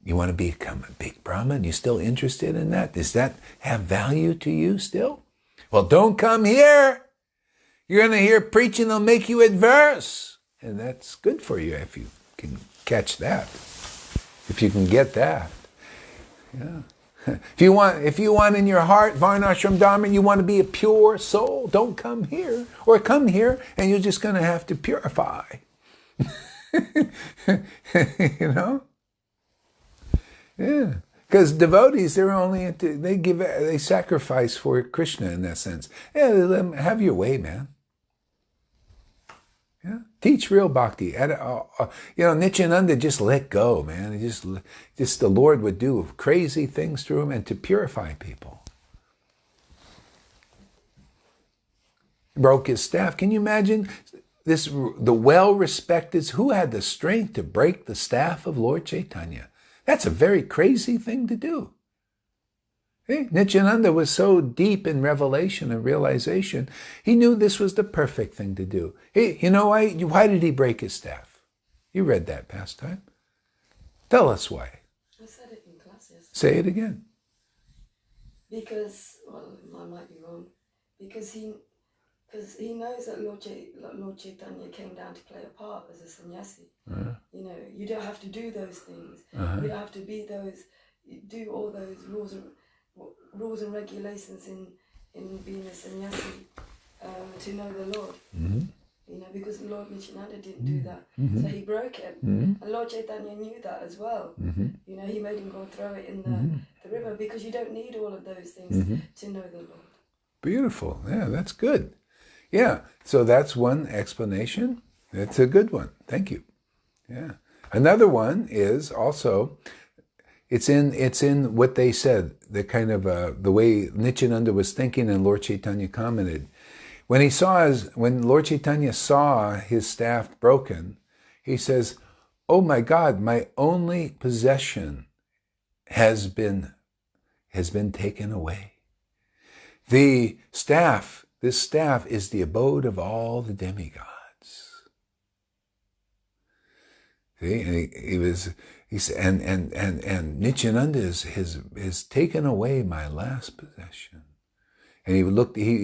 You want to become a big Brahmin? You still interested in that? Does that have value to you still? Well, don't come here. You're going to hear preaching that'll make you adverse. And that's good for you if you can catch that. If you can get that. Yeah. If you want in your heart Varnashram Dharma, and you want to be a pure soul, don't come here. Or come here and you're just going to have to purify. Yeah. Because devotees, they sacrifice for Krishna in that sense. Yeah, let them have your way, man. Yeah, teach real bhakti. Nityananda just let go, man. Just the Lord would do crazy things through him and to purify people. He broke his staff. Can you imagine the well-respected, who had the strength to break the staff of Lord Chaitanya? That's a very crazy thing to do. Hey, Nityananda was so deep in revelation and realization, he knew this was the perfect thing to do. Hey, you know why? Why did he break his staff? You read that past time. Tell us why. I said it in classes. Say it again. Because, well, I might be wrong. Because he knows that Lord Chaitanya came down to play a part as a sannyasi. You know, you don't have to do those things. You don't have to do all those rules and regulations in being a sannyasi to know the Lord. You know, because Lord Nityananda didn't do that. So he broke it. And Lord Chaitanya knew that as well. You know, he made him go throw it in the river, because you don't need all of those things to know the Lord. Beautiful. Yeah, that's good. Yeah, so that's one explanation. It's a good one. Thank you. Yeah. Another one is also, it's in what they said, the kind of the way Nityananda was thinking, and Lord Chaitanya commented. When Lord Chaitanya saw his staff broken, he says, "Oh my God, my only possession has been taken away. This staff is the abode of all the demigods." See, and he said, and Nityananda has taken away my last possession. And he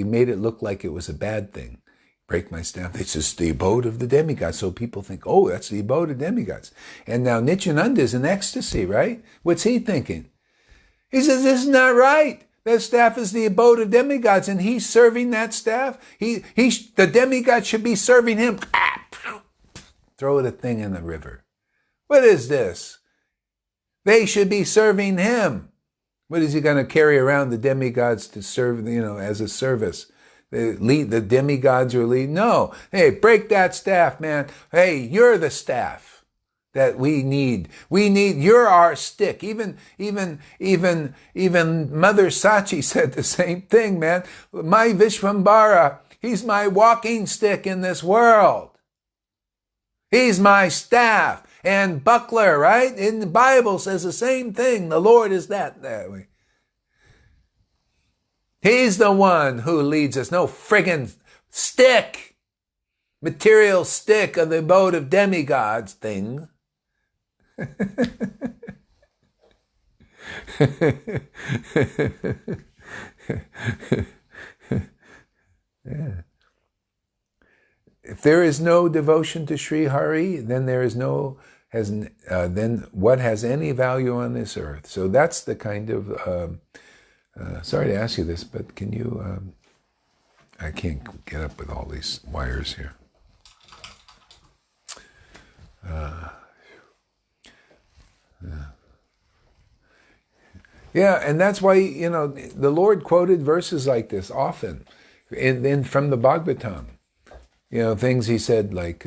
made it look like it was a bad thing. Break my staff. It's just the abode of the demigods. So people think, oh, that's the abode of demigods. And now Nityananda is in ecstasy, right? What's he thinking? He says, this is not right. That staff is the abode of demigods, and he's serving that staff. The demigod should be serving him. Throw the thing in the river. What is this? They should be serving him. What is he going to carry around the demigods to serve, as a service? The demigods are lead. No. Hey, break that staff, man. Hey, you're the staff that we need. You're our stick. Even Mother Sachi said the same thing, man. My Vishvambara, he's my walking stick in this world. He's my staff and buckler, right? In the Bible says the same thing. The Lord is that way. He's the one who leads us. No friggin' stick, material stick of the abode of demigods thing. Yeah. If there is no devotion to Sri Hari, then then what has any value on this earth? So that's the kind of, sorry to ask you this, but can you, I can't get up with all these wires here. Yeah, and that's why, the Lord quoted verses like this often from the Bhagavatam. Things he said like,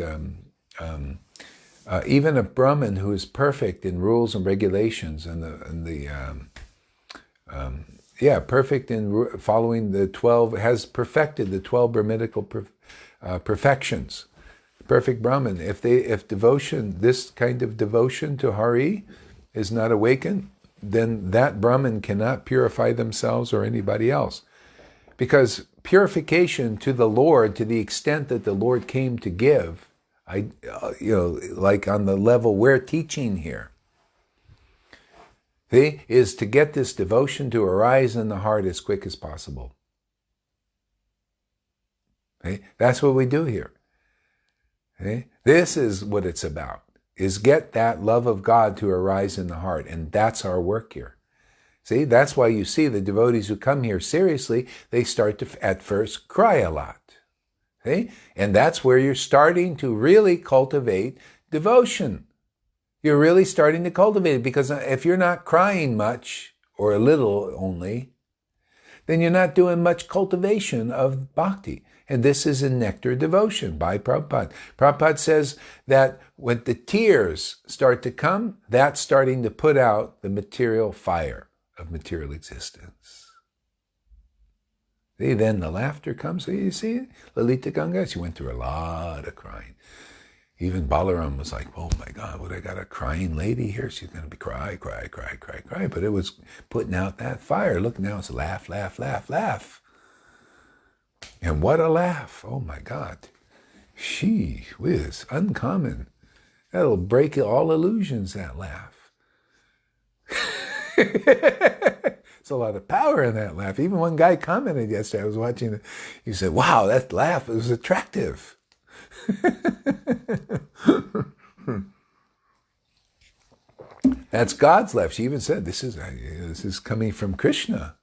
even a Brahmin who is perfect in rules and regulations perfect in following the 12, has perfected the 12 Brahminical perfections. Perfect Brahmin. If devotion, this kind of devotion to Hari is not awakened, then that Brahmin cannot purify themselves or anybody else. Because purification to the Lord, to the extent that the Lord came to give, like on the level we're teaching here, is to get this devotion to arise in the heart as quick as possible. That's what we do here. This is what it's about, is get that love of God to arise in the heart, and that's our work here. See, that's why you see the devotees who come here seriously, they start to, at first, cry a lot. See? And that's where you're starting to really cultivate devotion. You're really starting to cultivate it, because if you're not crying much, or a little only, then you're not doing much cultivation of bhakti. And this is a nectar devotion by Prabhupada. Prabhupada says that when the tears start to come, that's starting to put out the material fire of material existence. See, then the laughter comes. So you see, Lalita Ganga, she went through a lot of crying. Even Balaram was like, oh my God, what, I got a crying lady here? She's going to be cry. But it was putting out that fire. Look, now it's laugh, laugh, laugh, laugh. And what a laugh. Oh my God. She whiz, uncommon. That'll break all illusions, that laugh. There's a lot of power in that laugh. Even one guy commented yesterday, I was watching it, he said, wow, that laugh was attractive. That's God's laugh. She even said, this is coming from Krishna.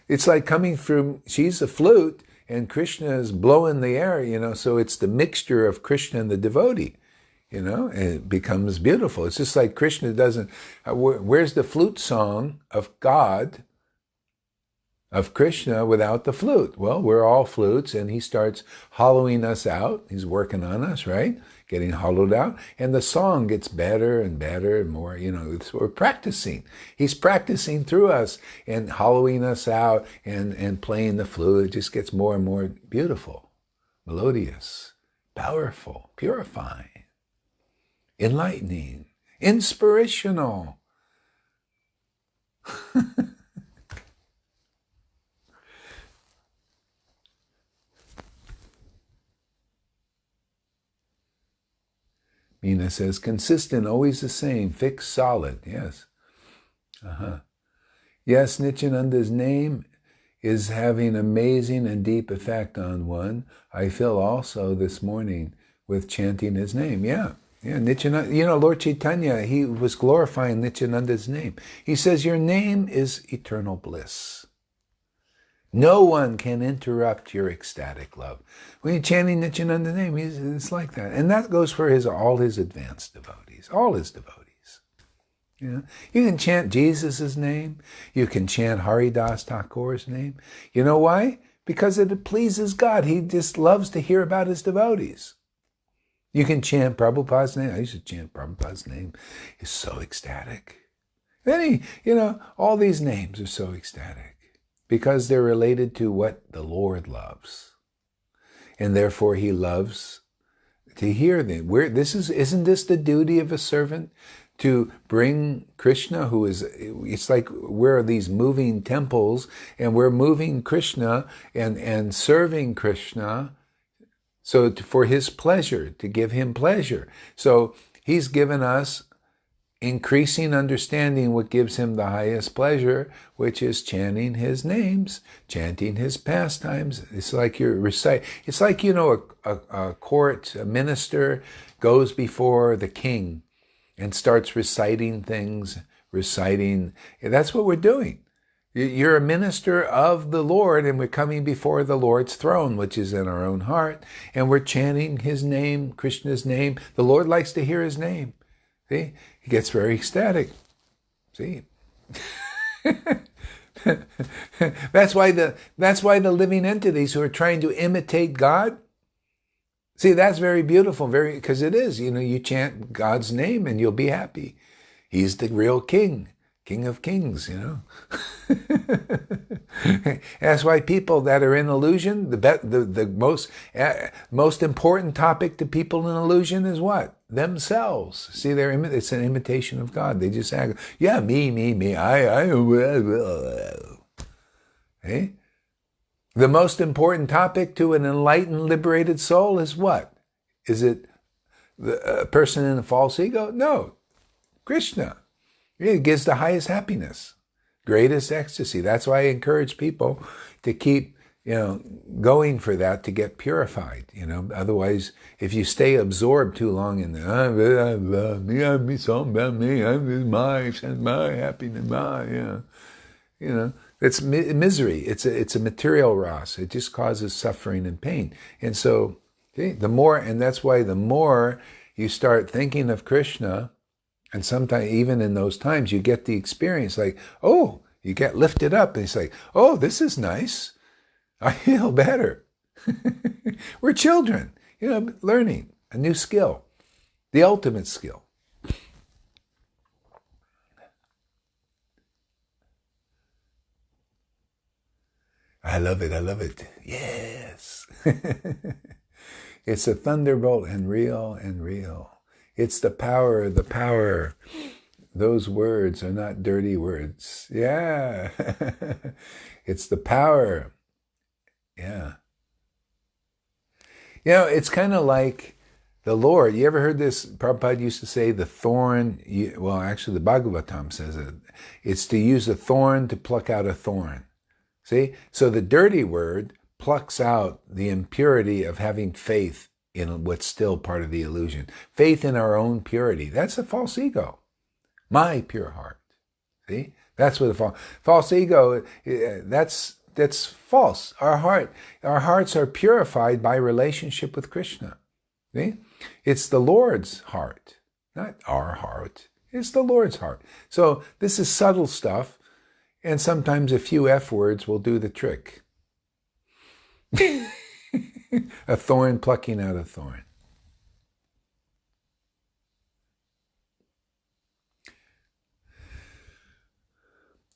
It's like coming from, she's a flute and Krishna is blowing the air, so it's the mixture of Krishna and the devotee, and it becomes beautiful. It's just like Krishna doesn't, where's the flute song of God, of Krishna without the flute? Well, we're all flutes, and he starts hollowing us out. He's working on us, right? Getting hollowed out. And the song gets better and better and more, we're practicing. He's practicing through us and hollowing us out and playing the flute. It just gets more and more beautiful, melodious, powerful, purifying, enlightening, inspirational. Mina says, consistent, always the same, fixed, solid. Yes. Yes, Nityananda's name is having amazing and deep effect on one. I feel also this morning with chanting his name. Yeah, Nityananda, Lord Chaitanya, he was glorifying Nityananda's name. He says, your name is eternal bliss. No one can interrupt your ecstatic love. When you're chanting Nityananda's name, it's like that. And that goes for all his advanced devotees, all his devotees. You can chant Jesus' name. You can chant Haridas Thakur's name. You know why? Because it pleases God. He just loves to hear about his devotees. You can chant Prabhupada's name. I used to chant Prabhupada's name. He's so ecstatic. Then all these names are so ecstatic because they're related to what the Lord loves. And therefore he loves to hear them. Isn't this the duty of a servant? To bring Krishna, it's like we're these moving temples, and we're moving Krishna and serving Krishna, so for his pleasure, to give him pleasure. So he's given us increasing understanding what gives him the highest pleasure, which is chanting his names, chanting his pastimes. It's like you recite. It's like, a court, a minister goes before the king and starts reciting things, That's what we're doing. You're a minister of the Lord, and we're coming before the Lord's throne, which is in our own heart, and we're chanting his name, Krishna's name. The Lord likes to hear his name. See? He gets very ecstatic. See? That's why the living entities who are trying to imitate God, see, that's very beautiful, because it is. You chant God's name and you'll be happy. He's the real king. King of kings, That's why people that are in illusion, the most important topic to people in illusion is what? Themselves. See, it's an imitation of God. They just act, yeah, me, I. Hey? The most important topic to an enlightened, liberated soul is what? Is it a person in a false ego? No, Krishna. It gives the highest happiness, greatest ecstasy. That's why I encourage people to keep, going for that, to get purified. Otherwise, if you stay absorbed too long in me, so about me, I'm my happiness, it's misery. It's a material ras. It just causes suffering and pain. And so, that's why the more you start thinking of Krishna. And sometimes, even in those times, you get the experience like, oh, you get lifted up. And it's like, oh, this is nice. I feel better. We're children, learning a new skill, the ultimate skill. I love it. Yes. It's a thunderbolt and real. It's the power. Those words are not dirty words. Yeah. It's the power. Yeah. It's kind of like The Lord, you ever heard this? Prabhupada used to say the thorn, well, actually the Bhagavatam says it. It's to use a thorn to pluck out a thorn. See? So the dirty word plucks out the impurity of having faith in what's still part of the illusion. Faith in our own purity. That's a false ego. My pure heart. See? That's what a false ego, that's false. Our hearts are purified by relationship with Krishna. See? It's the Lord's heart, not our heart. It's the Lord's heart. So this is subtle stuff, and sometimes a few F words will do the trick. A thorn plucking out a thorn.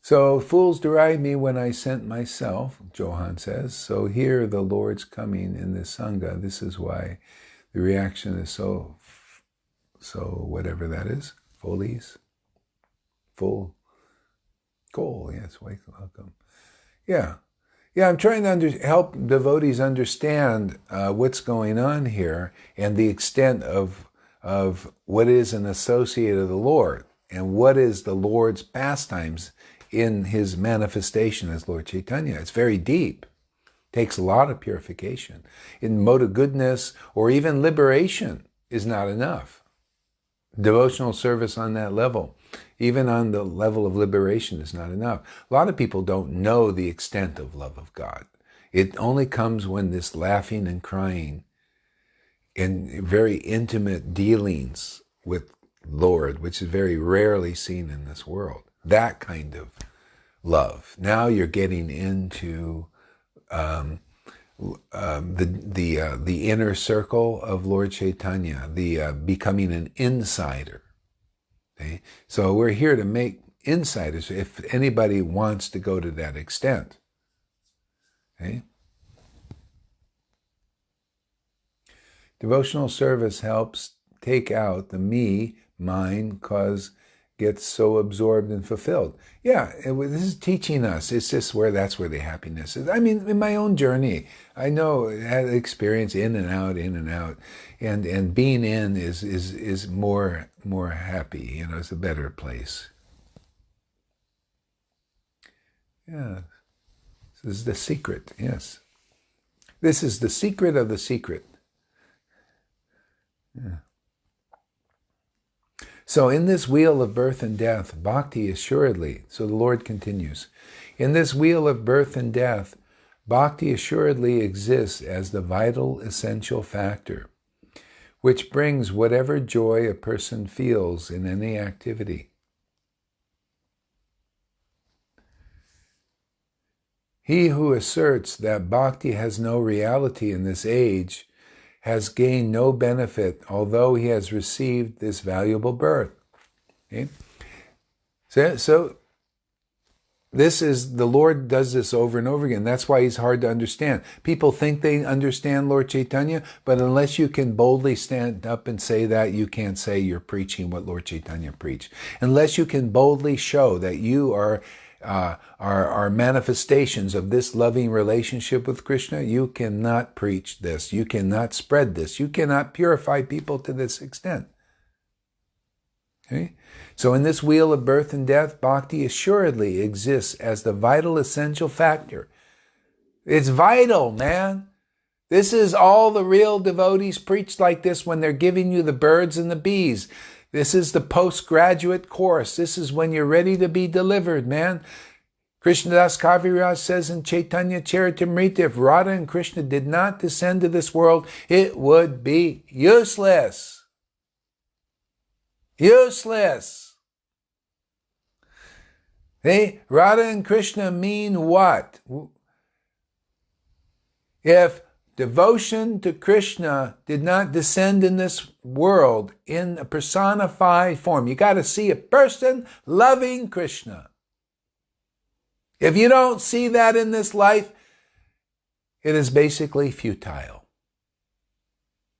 So fools deride me when I sent myself, Johan says. So here the Lord's coming in this Sangha. This is why the reaction is so whatever that is, full goal, yes, welcome. Yeah, I'm trying to help devotees understand what's going on here and the extent of what is an associate of the Lord and what is the Lord's pastimes in his manifestation as Lord Chaitanya. It's very deep. Takes a lot of purification. In mode of goodness or even liberation is not enough. Devotional service on that level, even on the level of liberation, is not enough. A lot of people don't know the extent of love of God. It only comes when this laughing and crying in very intimate dealings with Lord, which is very rarely seen in this world. That kind of love. Now you're getting into the inner circle of Lord Chaitanya, the becoming an insider. Okay? So we're here to make insiders if anybody wants to go to that extent. Okay? Devotional service helps take out the me, mine, cause gets so absorbed and fulfilled. Yeah, this is teaching us. It's just that's where the happiness is. I mean, in my own journey, I know I had experience in and out, and being in is more happy. It's a better place. Yeah, this is the secret. Yes, this is the secret of the secret. Yeah. So in this wheel of birth and death, bhakti assuredly, so the Lord continues, in this wheel of birth and death, bhakti assuredly exists as the vital essential factor, which brings whatever joy a person feels in any activity. He who asserts that bhakti has no reality in this age has gained no benefit, although he has received this valuable birth. Okay? So this is, the Lord does this over and over again. That's why he's hard to understand. People think they understand Lord Chaitanya, but unless you can boldly stand up and say that, you can't say you're preaching what Lord Chaitanya preached. Unless you can boldly show that you are manifestations of this loving relationship with Krishna, you cannot preach this. You cannot spread this. You cannot purify people to this extent. Okay? So in this wheel of birth and death, bhakti assuredly exists as the vital essential factor. It's vital, man. This is all the real devotees preach like this when they're giving you the birds and the bees. This is the postgraduate course. This is when you're ready to be delivered, man. Krishnadas Kaviraj says in Chaitanya Charitamrita, if Radha and Krishna did not descend to this world, it would be useless. Useless. Hey, Radha and Krishna mean what? If devotion to Krishna did not descend in this world in a personified form, you got to see a person loving Krishna. If you don't see that in this life, it is basically futile.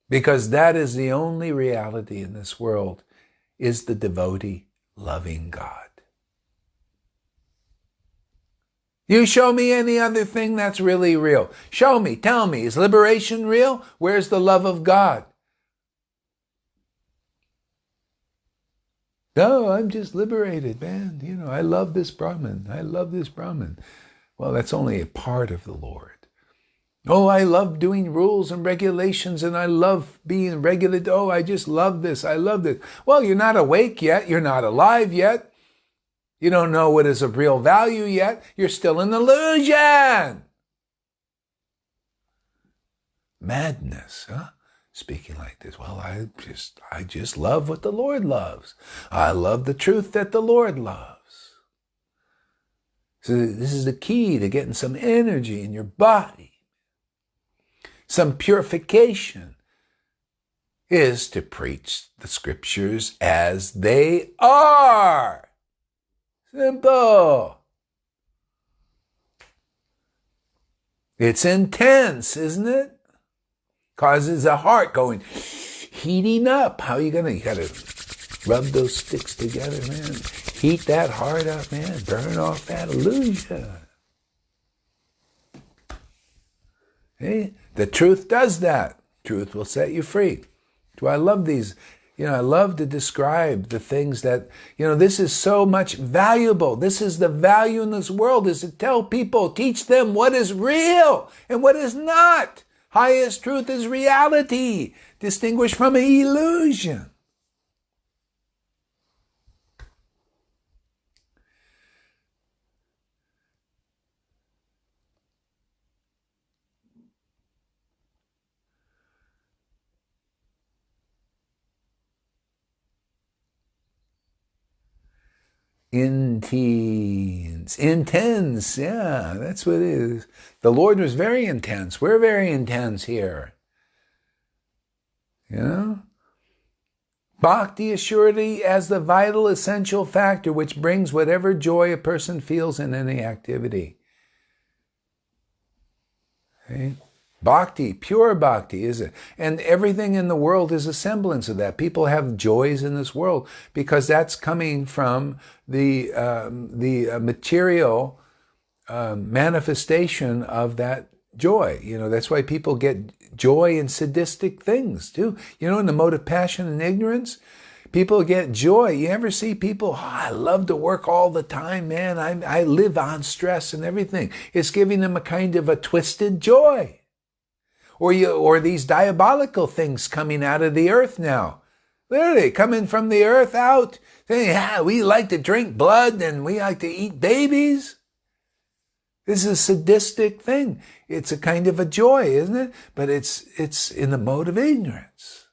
Because that is the only reality in this world, is the devotee loving God. You show me any other thing that's really real. Show me, tell me, is liberation real? Where's the love of God? No, I'm just liberated, man. You know, I love this Brahman. I love this Brahman. Well, that's only a part of the Lord. Oh, I love doing rules and regulations, and I love being regulated. Oh, I just love this. I love this. Well, you're not awake yet. You're not alive yet. You don't know what is of real value yet. You're still in illusion. Madness, huh? Speaking like this. Well, I just love what the Lord loves. I love the truth that the Lord loves. So this is the key to getting some energy in your body. Some purification is to preach the scriptures as they are. Simple. It's intense, isn't it? Causes the heart going, heating up. How are you gonna? You gotta rub those sticks together, man. Heat that heart up, man. Burn off that illusion. Hey, the truth does that. Truth will set you free. Do I love these? I love to describe the things that, this is so much valuable. This is the value in this world, is to tell people, teach them what is real and what is not. Highest truth is reality, distinguished from an illusion. Intense, yeah, that's what it is. The Lord was very intense. We're very intense here. Bhakti is surely as the vital, essential factor which brings whatever joy a person feels in any activity. Okay? Bhakti, pure bhakti, is it? And everything in the world is a semblance of that. People have joys in this world because that's coming from the material manifestation of that joy. That's why people get joy in sadistic things too. In the mode of passion and ignorance, people get joy. You ever see people, I love to work all the time, man. I live on stress and everything. It's giving them a kind of a twisted joy. Or these diabolical things coming out of the earth now. Literally, coming from the earth out, saying, we like to drink blood and we like to eat babies. This is a sadistic thing. It's a kind of a joy, isn't it? But it's in the mode of ignorance.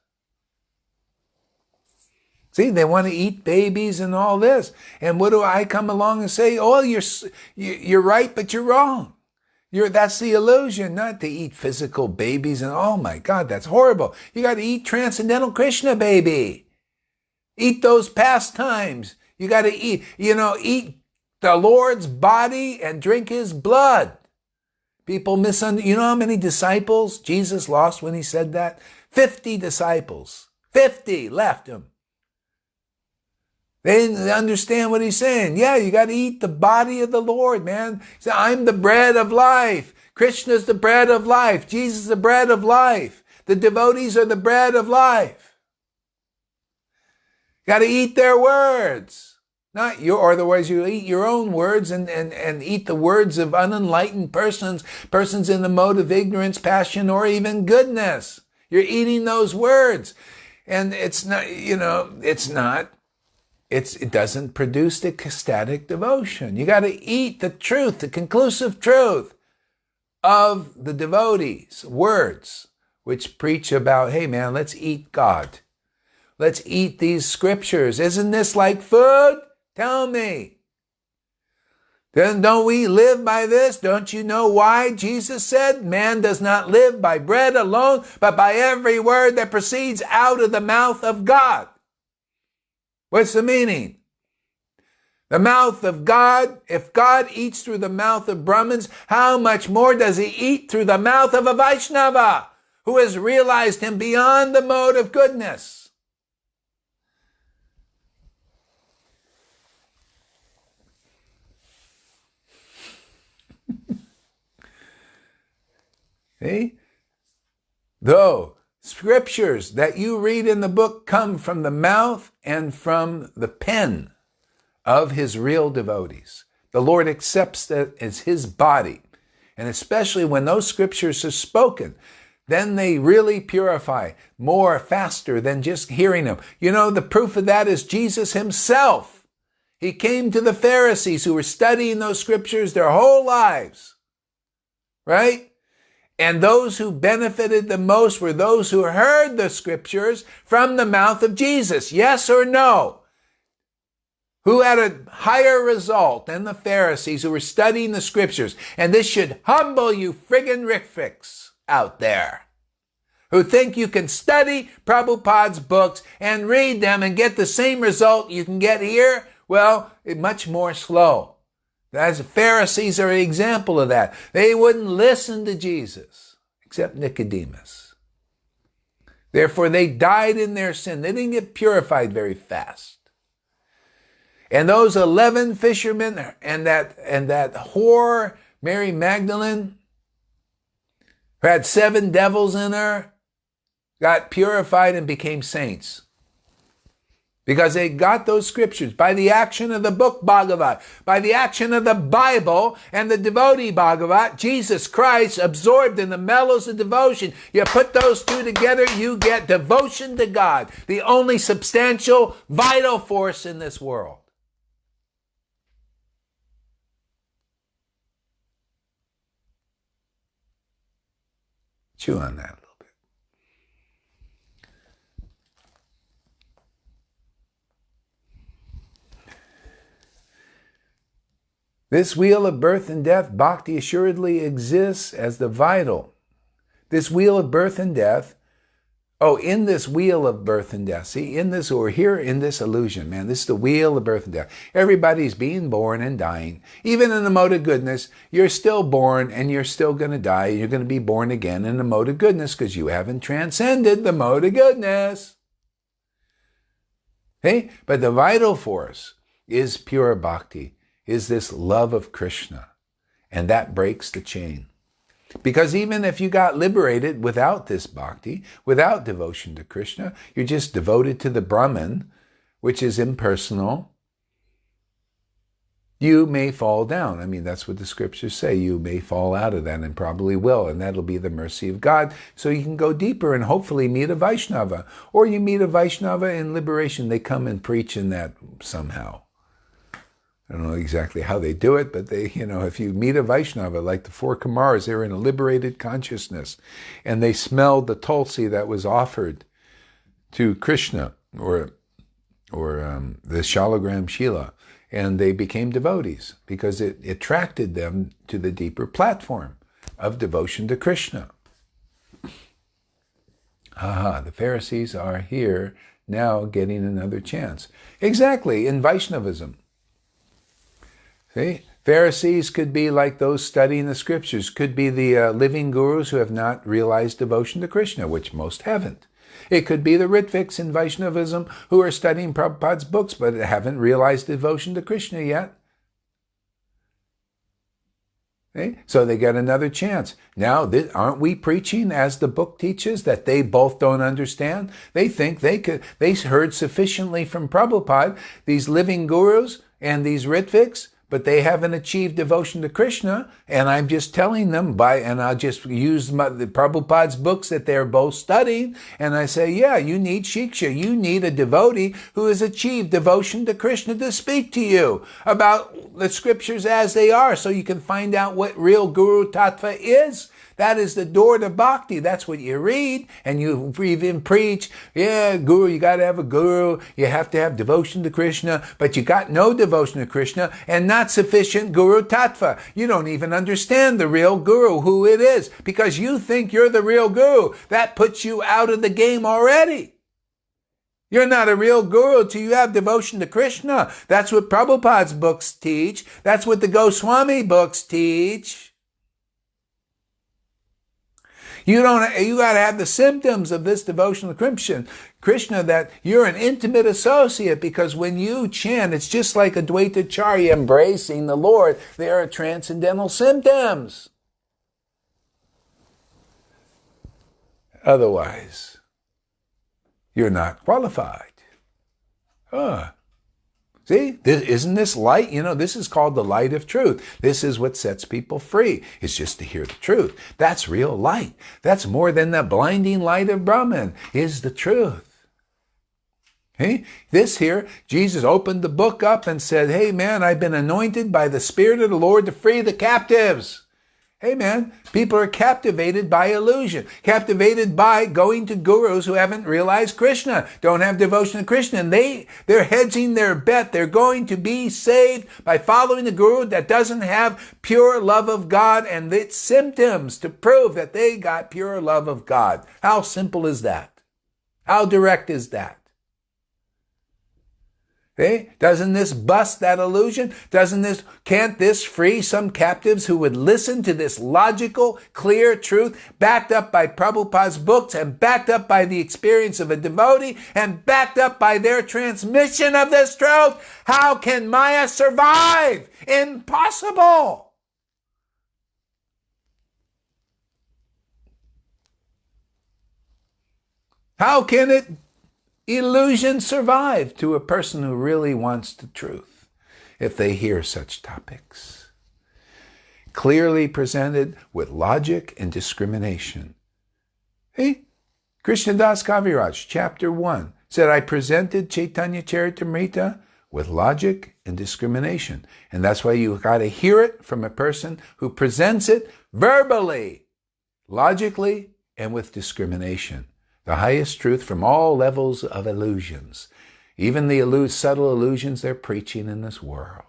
See, they want to eat babies and all this. And what do I come along and say? Oh, you're right, but you're wrong. That's the illusion, not to eat physical babies. And oh my God, that's horrible. You got to eat transcendental Krishna, baby. Eat those pastimes. You got to eat the Lord's body and drink his blood. People misunderstand. You know how many disciples Jesus lost when he said that? 50 disciples. 50 left him. They didn't understand what he's saying. Yeah, you got to eat the body of the Lord, man. He said, I'm the bread of life. Krishna's the bread of life. Jesus is the bread of life. The devotees are the bread of life. You got to eat their words. Otherwise you eat your own words and eat the words of unenlightened persons in the mode of ignorance, passion, or even goodness. You're eating those words. And it's not, it doesn't produce the ecstatic devotion. You got to eat the truth, the conclusive truth of the devotees' words, which preach about, hey man, let's eat God. Let's eat these scriptures. Isn't this like food? Tell me. Then don't we live by this? Don't you know why Jesus said, man does not live by bread alone, but by every word that proceeds out of the mouth of God? What's the meaning? The mouth of God, if God eats through the mouth of Brahmins, how much more does he eat through the mouth of a Vaishnava who has realized him beyond the mode of goodness? See? Though scriptures that you read in the book come from the mouth and from the pen of his real devotees. The Lord accepts that as his body. And especially when those scriptures are spoken, then they really purify more faster than just hearing them. You know, the proof of that is Jesus himself. He came to the Pharisees who were studying those scriptures their whole lives, right? And those who benefited the most were those who heard the scriptures from the mouth of Jesus. Yes or no? Who had a higher result than the Pharisees who were studying the scriptures? And this should humble you friggin' rickricks out there who think you can study Prabhupada's books and read them and get the same result you can get here. Well, it's much more slow. As the Pharisees are an example of that. They wouldn't listen to Jesus, except Nicodemus. Therefore, they died in their sin. They didn't get purified very fast. And those 11 fishermen and that whore, Mary Magdalene, who had 7 devils in her, got purified and became saints. Because they got those scriptures by the action of the book Bhagavat, by the action of the Bible and the devotee Bhagavat, Jesus Christ absorbed in the mellows of devotion. You put those two together, you get devotion to God, the only substantial, vital force in this world. Chew on that a little bit. This wheel of birth and death, bhakti assuredly exists as the vital. This wheel of birth and death, in this wheel of birth and death, see, in this, or here in this illusion, man, this is the wheel of birth and death. Everybody's being born and dying. Even in the mode of goodness, you're still born and you're still going to die. You're going to be born again in the mode of goodness because you haven't transcended the mode of goodness. Okay? But the vital force is pure bhakti, is this love of Krishna. And that breaks the chain. Because even if you got liberated without this bhakti, without devotion to Krishna, you're just devoted to the Brahman, which is impersonal, you may fall down. I mean, that's what the scriptures say. You may fall out of that and probably will, and that'll be the mercy of God. So you can go deeper and hopefully meet a Vaishnava. Or you meet a Vaishnava in liberation. They come and preach in that somehow. I don't know exactly how they do it, but they, if you meet a Vaishnava, like the 4 Kumars, they were in a liberated consciousness, and they smelled the tulsi that was offered to Krishna, or the Shalagram Shila, and they became devotees because it attracted them to the deeper platform of devotion to Krishna. The Pharisees are here now getting another chance. Exactly, in Vaishnavism. See? Pharisees could be like those studying the scriptures, could be the living gurus who have not realized devotion to Krishna, which most haven't. It could be the Ritviks in Vaishnavism who are studying Prabhupada's books but haven't realized devotion to Krishna yet. See? So they get another chance. Now, aren't we preaching, as the book teaches, that they both don't understand? They think they heard sufficiently from Prabhupada, these living gurus and these Ritviks, but they haven't achieved devotion to Krishna, and I'm just telling them and I'll just use the Prabhupada's books that they're both studying, and I say, yeah, you need Shiksha. You need a devotee who has achieved devotion to Krishna to speak to you about the scriptures as they are, so you can find out what real Guru Tattva is. That is the door to bhakti. That's what you read, and you even preach. Yeah, guru, you got to have a guru. You have to have devotion to Krishna, but you got no devotion to Krishna and not sufficient Guru Tattva. You don't even understand the real guru, who it is, because you think you're the real guru. That puts you out of the game already. You're not a real guru till you have devotion to Krishna. That's what Prabhupada's books teach. That's what the Goswami books teach. You got to have the symptoms of this devotion to Krishna, that you're an intimate associate, because when you chant, it's just like Advaitacharya embracing the Lord. There are transcendental symptoms. Otherwise, You're not qualified. See, isn't this light? This is called the light of truth. This is what sets people free. It's just to hear the truth. That's real light. That's more than the blinding light of Brahman, is the truth. Okay? This here, Jesus opened the book up and said, hey man, I've been anointed by the Spirit of the Lord to free the captives. Hey man, people are captivated by illusion, captivated by going to gurus who haven't realized Krishna, don't have devotion to Krishna, and they're hedging their bet. They're going to be saved by following the guru that doesn't have pure love of God and its symptoms to prove that they got pure love of God. How simple is that? How direct is that? Okay? Doesn't this bust that illusion? Can't this free some captives who would listen to this logical, clear truth, backed up by Prabhupada's books and backed up by the experience of a devotee and backed up by their transmission of this truth? How can Maya survive? Impossible! How can illusion survive to a person who really wants the truth if they hear such topics? Clearly presented with logic and discrimination. Hey, Krishnadas Kaviraj, chapter 1, said, I presented Chaitanya Charitamrita with logic and discrimination. And that's why you got to hear it from a person who presents it verbally, logically, and with discrimination. The highest truth from all levels of illusions, even the subtle illusions they're preaching in this world.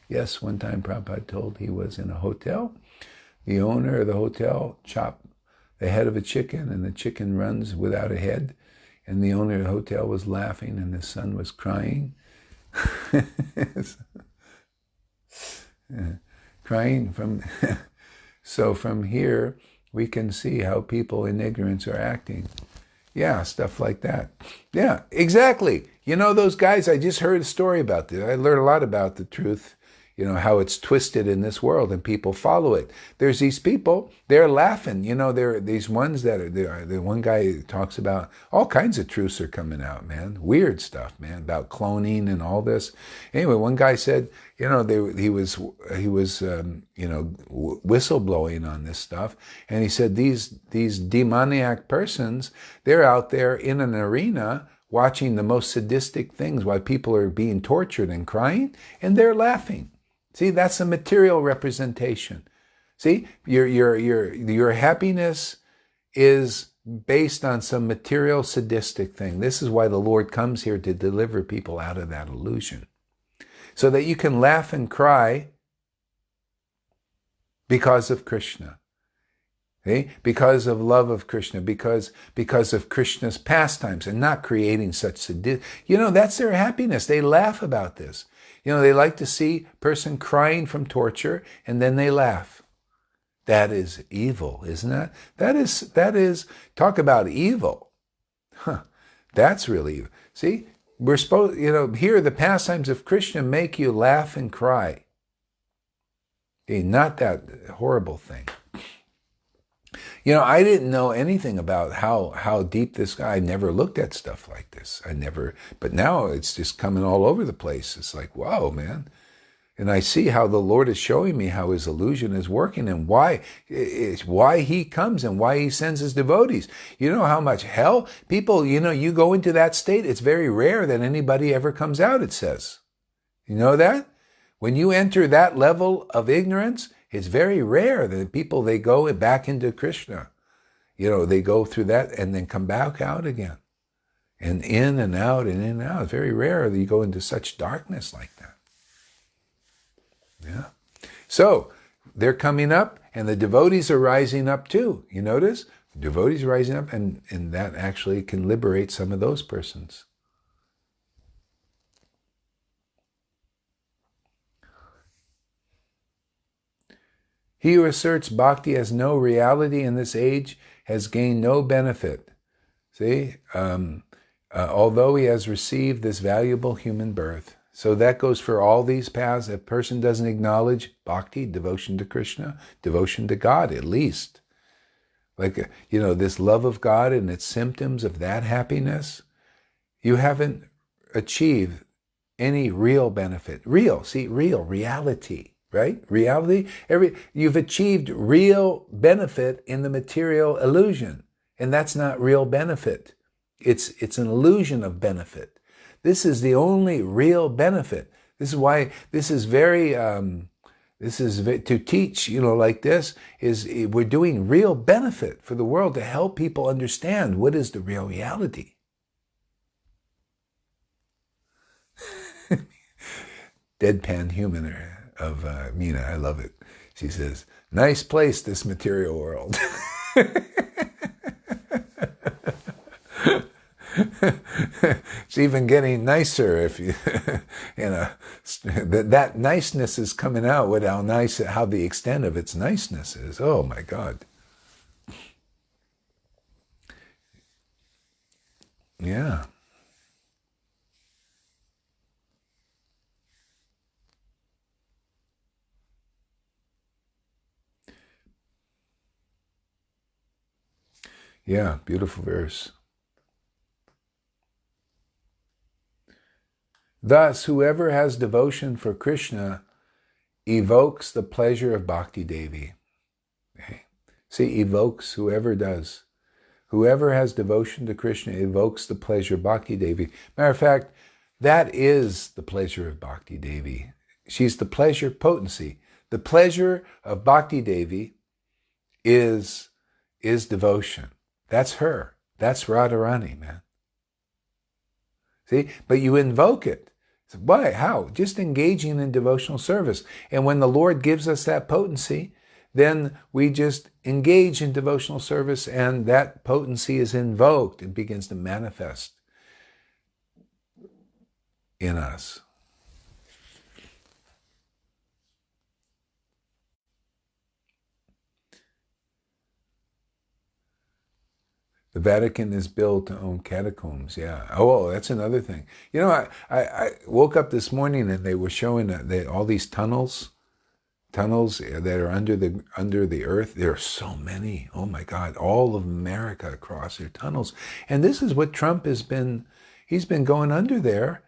Yes, one time Prabhupada told he was in a hotel. The owner of the hotel chopped the head of a chicken, and the chicken runs without a head. And the owner of the hotel was laughing, and his son was crying. Crying from... So from here, we can see how people in ignorance are acting. Yeah, stuff like that. Yeah, exactly. Those guys, I just heard a story about this. I learned a lot about the truth, how it's twisted in this world and people follow it. There's these people, they're laughing. There are these ones that are, the one guy talks about all kinds of truths are coming out, man. Weird stuff, man, about cloning and all this. Anyway, one guy said, he was whistleblowing on this stuff. And he said, these demoniac persons, they're out there in an arena watching the most sadistic things while people are being tortured and crying, and they're laughing. See, that's a material representation. See, your happiness is based on some material sadistic thing. This is why the Lord comes here to deliver people out of that illusion. So that you can laugh and cry because of Krishna. Okay? Because of love of Krishna, because of Krishna's pastimes and not creating such sadistic. That's their happiness. They laugh about this. They like to see a person crying from torture and then they laugh. That is evil, isn't it? That is, talk about evil. That's really evil. See, we're supposed, here the pastimes of Krishna make you laugh and cry. Okay, not that horrible thing. I didn't know anything about how deep this guy, I never looked at stuff like this. But now it's just coming all over the place. It's like, wow, man. And I see how the Lord is showing me how his illusion is working and why he comes and why he sends his devotees. You know how much hell people, you go into that state, it's very rare that anybody ever comes out, it says. You know that? When you enter that level of ignorance, it's very rare that people, they go back into Krishna. They go through that and then come back out again. And in and out and in and out. It's very rare that you go into such darkness like that. Yeah. So, they're coming up and the devotees are rising up too. You notice? Devotees rising up and that actually can liberate some of those persons. He who asserts bhakti has no reality in this age has gained no benefit. See, although he has received this valuable human birth. So that goes for all these paths. If a person doesn't acknowledge bhakti, devotion to Krishna, devotion to God at least. Like, this love of God and its symptoms of that happiness, you haven't achieved any real benefit. Real, reality, right? Reality. You've achieved real benefit in the material illusion, and that's not real benefit. It's an illusion of benefit. This is the only real benefit. This is why this is very. To teach, like this, is we're doing real benefit for the world to help people understand what is the real reality. Deadpan humor of Mina, I love it. She says, "Nice place, this material world." It's even getting nicer if you, that niceness is coming out with how the extent of its niceness is. Oh my God. Yeah. Yeah, beautiful verse. Thus, whoever has devotion for Krishna evokes the pleasure of Bhakti Devi. Okay. See, evokes, whoever does. Whoever has devotion to Krishna evokes the pleasure of Bhakti Devi. Matter of fact, that is the pleasure of Bhakti Devi. She's the pleasure potency. The pleasure of Bhakti Devi is devotion. That's her. That's Radharani, man. See? But you invoke it. Why? How? Just engaging in devotional service. And when the Lord gives us that potency, then we just engage in devotional service, and that potency is invoked and begins to manifest in us. The Vatican is built to own catacombs. Yeah. Oh, that's another thing. I woke up this morning and they were showing all these tunnels that are under the earth. There are so many. Oh my God! All of America across their tunnels. And this is what Trump has been. He's been going under there,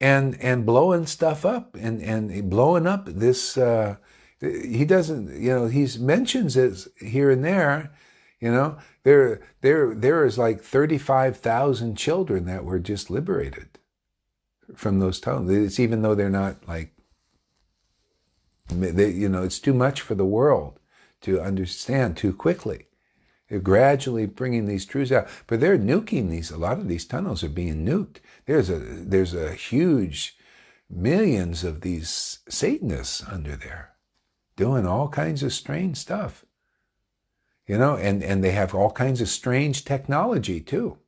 and blowing stuff up and blowing up this. He doesn't. He mentions it here and there. There is like 35,000 children that were just liberated from those tunnels. It's even though they're not like, it's too much for the world to understand too quickly. They're gradually bringing these truths out, but they're nuking these. A lot of these tunnels are being nuked. There's a huge millions of these Satanists under there doing all kinds of strange stuff. And they have all kinds of strange technology too.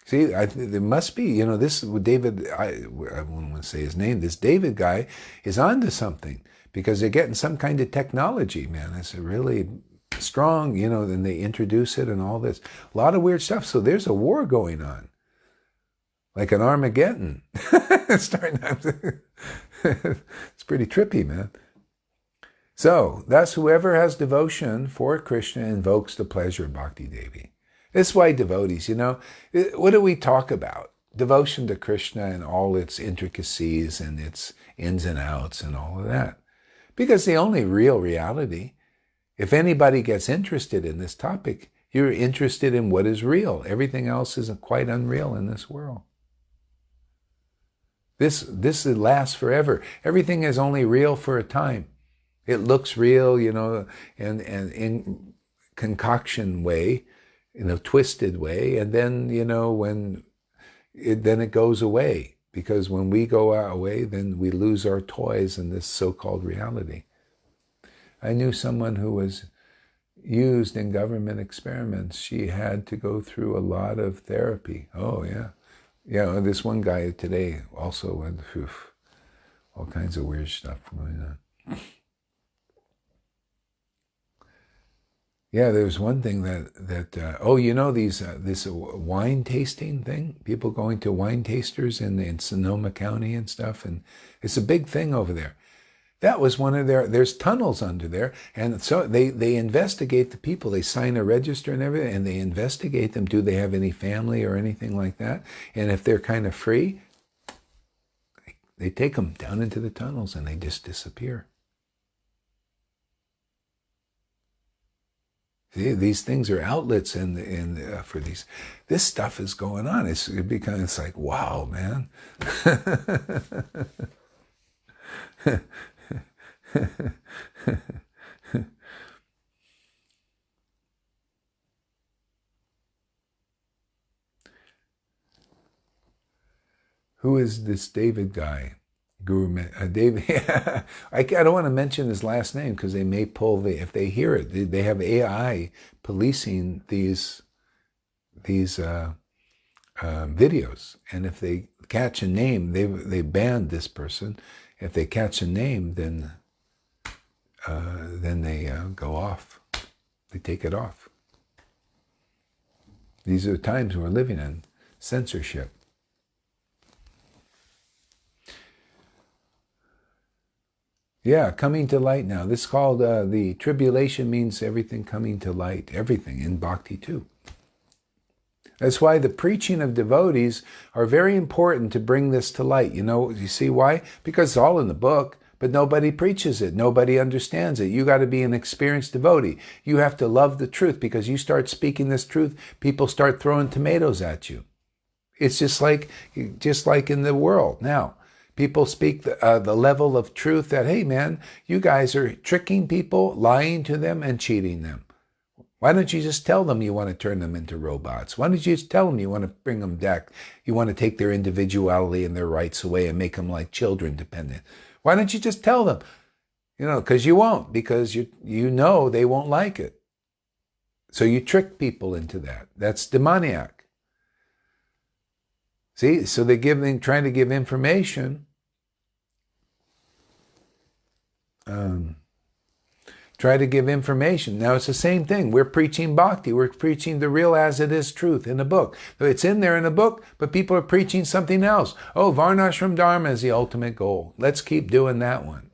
See, there must be, this David, I won't want to say his name, this David guy is onto something, because they're getting some kind of technology, man. It's really strong, and they introduce it and all this. A lot of weird stuff. So there's a war going on. Like an Armageddon. It's pretty trippy, man. So, thus whoever has devotion for Krishna invokes the pleasure of Bhakti Devi. That's why devotees, what do we talk about? Devotion to Krishna and all its intricacies and its ins and outs and all of that. Because the only real reality, if anybody gets interested in this topic, you're interested in what is real. Everything else is quite unreal in this world. This lasts forever. Everything is only real for a time. It looks real, and in concoction way, twisted way, and then, then it goes away. Because when we go our way, then we lose our toys in this so-called reality. I knew someone who was used in government experiments. She had to go through a lot of therapy. Oh, yeah. Yeah, this one guy today also went through all kinds of weird stuff going on. Yeah, there's one thing this wine tasting thing, people going to wine tasters in Sonoma County and stuff, and it's a big thing over there. That was one of there's tunnels under there. And so they investigate the people. They sign a register and everything, and they investigate them. Do they have any family or anything like that? And if they're kind of free, they take them down into the tunnels and they just disappear. See, these things are outlets for these. This stuff is going on. It's like, wow, man. Who is this David guy? David. I don't want to mention his last name because they may pull if they hear it. They have AI policing these videos, and if they catch a name, they banned this person. If they catch a name, then they go off. They take it off. These are the times we're living in. Censorship. Yeah, coming to light now. This is called the tribulation means everything coming to light. Everything in Bhakti too. That's why the preaching of devotees are very important to bring this to light. You see why? Because it's all in the book, but nobody preaches it. Nobody understands it. You got to be an experienced devotee. You have to love the truth, because you start speaking this truth, people start throwing tomatoes at you. It's just like in the world now. People speak the level of truth that, hey man, you guys are tricking people, lying to them, and cheating them. Why don't you just tell them you want to turn them into robots? Why don't you just tell them you want to bring them back? You want to take their individuality and their rights away and make them like children dependent. Why don't you just tell them? Because you won't, because you know they won't like it. So you trick people into that. That's demoniac. See, so trying to give information. Try to give information. Now it's the same thing. We're preaching bhakti. We're preaching the real as it is truth in a book. It's in there in a book, but people are preaching something else. Oh, Varnashram Dharma is the ultimate goal. Let's keep doing that one.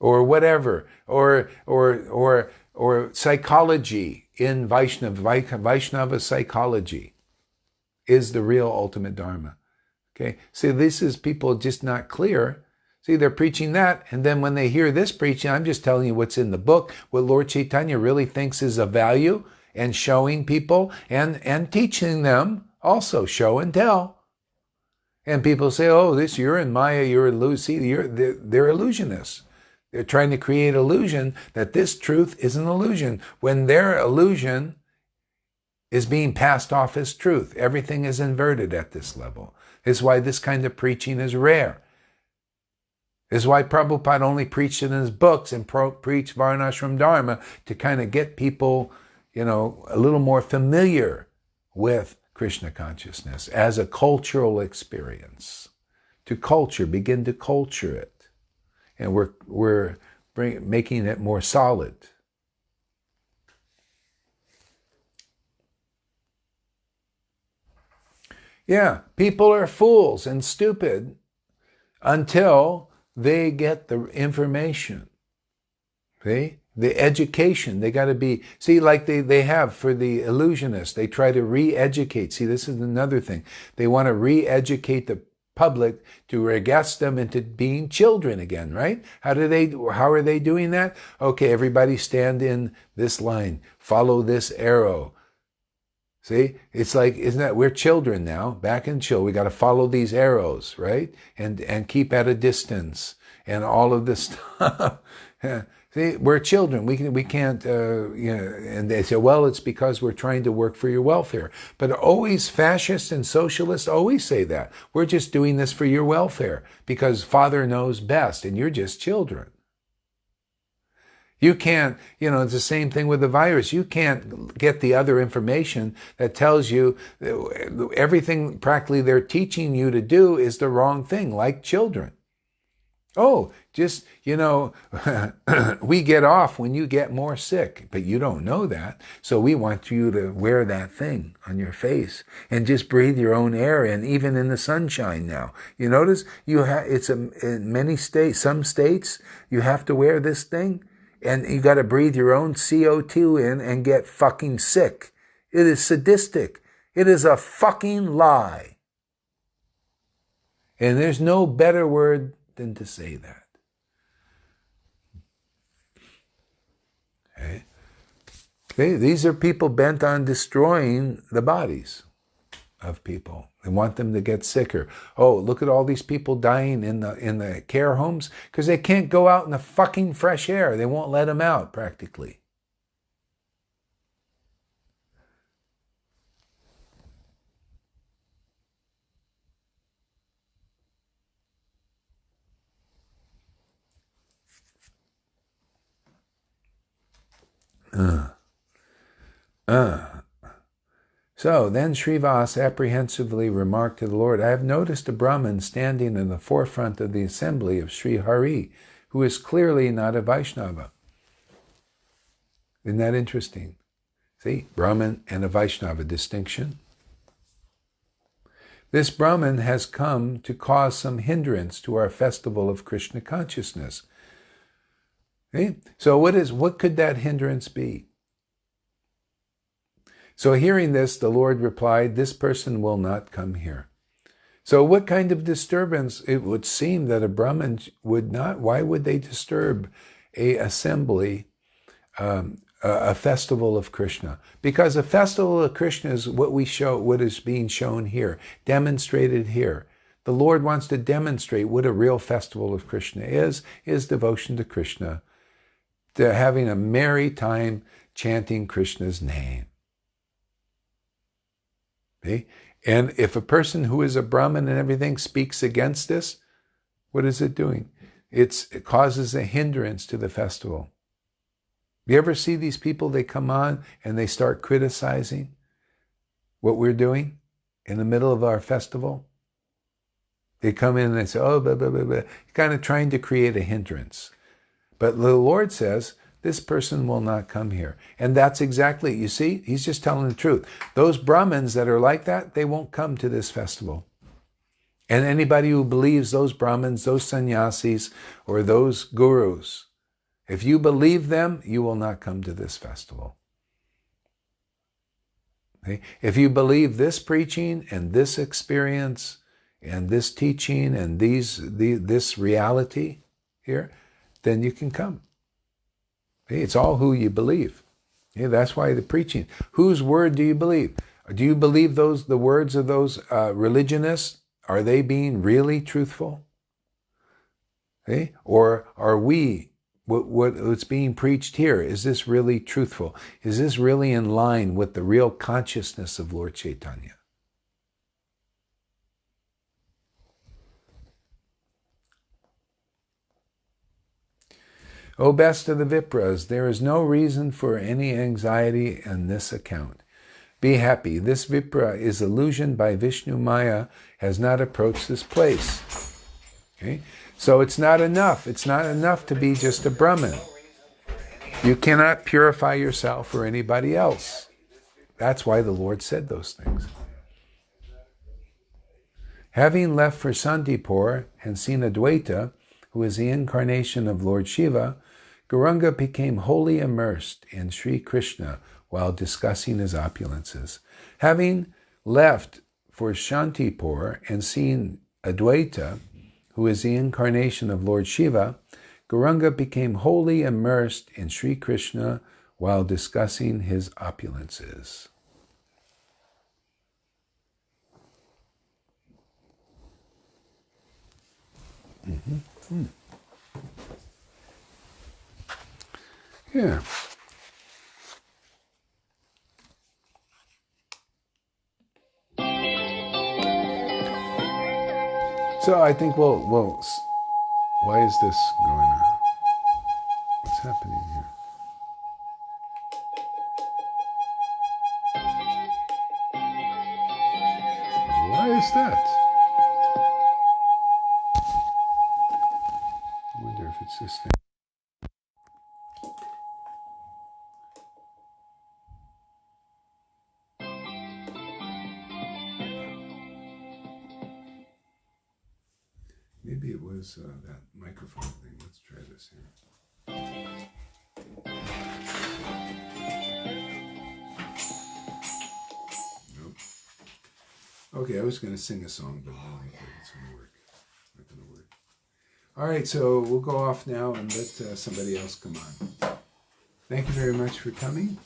Or whatever. Or psychology in Vaishnava psychology is the real ultimate Dharma. Okay? See, this is people just not clear. See, they're preaching that, and then when they hear this preaching, I'm just telling you what's in the book, what Lord Chaitanya really thinks is of value, and showing people, and teaching them also, show and tell. And people say, oh, you're in Maya, you're they're illusionists. They're trying to create illusion that this truth is an illusion, when their illusion is being passed off as truth. Everything is inverted at this level. This is why this kind of preaching is rare. This is why Prabhupada only preached it in his books and preached Varnashram Dharma, to kind of get people, a little more familiar with Krishna consciousness as a cultural experience. Begin to culture it. And we're making it more solid. Yeah, people are fools and stupid until they get the information. See? The education, they got to be, like they have for the illusionists, they try to re-educate. See, this is another thing. They want to re-educate the public to regress them into being children again, right? How are they doing that? Okay, everybody stand in this line, follow this arrow. See, it's like, isn't that, we're children now, back in chill. We got to follow these arrows, right? And keep at a distance and all of this stuff. See, we're children. We can't, and they say, well, it's because we're trying to work for your welfare. But always, fascists and socialists always say that. We're just doing this for your welfare because Father knows best and you're just children. You can't, it's the same thing with the virus. You can't get the other information that tells you everything practically they're teaching you to do is the wrong thing, like children. Oh, just, we get off when you get more sick, but you don't know that. So we want you to wear that thing on your face and just breathe your own air. And even in the sunshine now, you notice in many states, some states, you have to wear this thing and you got to breathe your own CO2 in and get fucking sick. It is sadistic. It is a fucking lie. And there's no better word than to say that. Okay? These are people bent on destroying the bodies of people. They want them to get sicker. Oh, look at all these people dying in the care homes because they can't go out in the fucking fresh air. They won't let them out practically. So then Srivas apprehensively remarked to the Lord, I have noticed a Brahmin standing in the forefront of the assembly of Sri Hari, who is clearly not a Vaishnava. Isn't that interesting? See, Brahmin and a Vaishnava distinction. This Brahmin has come to cause some hindrance to our festival of Krishna consciousness. Okay? So what could that hindrance be? So hearing this, the Lord replied, this person will not come here. So what kind of disturbance? It would seem that a Brahmin would not. Why would they disturb a assembly, a festival of Krishna? Because a festival of Krishna is what is being shown here, demonstrated here. The Lord wants to demonstrate what a real festival of Krishna is devotion to Krishna, to having a merry time chanting Krishna's name. Okay? And if a person who is a Brahmin and everything speaks against this, what is it doing? It causes a hindrance to the festival. You ever see these people, they come on and they start criticizing what we're doing in the middle of our festival? They come in and they say, oh, blah, blah, blah, blah, kind of trying to create a hindrance. But the Lord says, this person will not come here. And that's exactly, you see, he's just telling the truth. Those Brahmins that are like that, they won't come to this festival. And anybody who believes those Brahmins, those sannyasis, or those gurus, if you believe them, you will not come to this festival. Okay? If you believe this preaching and this experience and this teaching and this reality here, then you can come. It's all who you believe. That's why the preaching. Whose word do you believe? Do you believe the words of those religionists? Are they being really truthful? Or are we, what's being preached here, is this really truthful? Is this really in line with the real consciousness of Lord Chaitanya? O best of the Vipras, there is no reason for any anxiety on this account. Be happy. This Vipra is illusioned by Vishnu Maya, has not approached this place. Okay? So it's not enough. It's not enough to be just a Brahmin. You cannot purify yourself or anybody else. That's why the Lord said those things. Having left for Santipur and seen Adwaita, who is the incarnation of Lord Shiva, Gauranga became wholly immersed in Sri Krishna while discussing his opulences. Having left for Shantipur and seen Adwaita, who is the incarnation of Lord Shiva, Gauranga became wholly immersed in Sri Krishna while discussing his opulences. Mm-hmm. Yeah. So I think why is this going on? What's happening here? Why is that? was that microphone thing. Let's try this here. Nope. Okay, I was going to sing a song, but I don't think it's going to work. Not going to work. All right, so we'll go off now and let somebody else come on. Thank you very much for coming.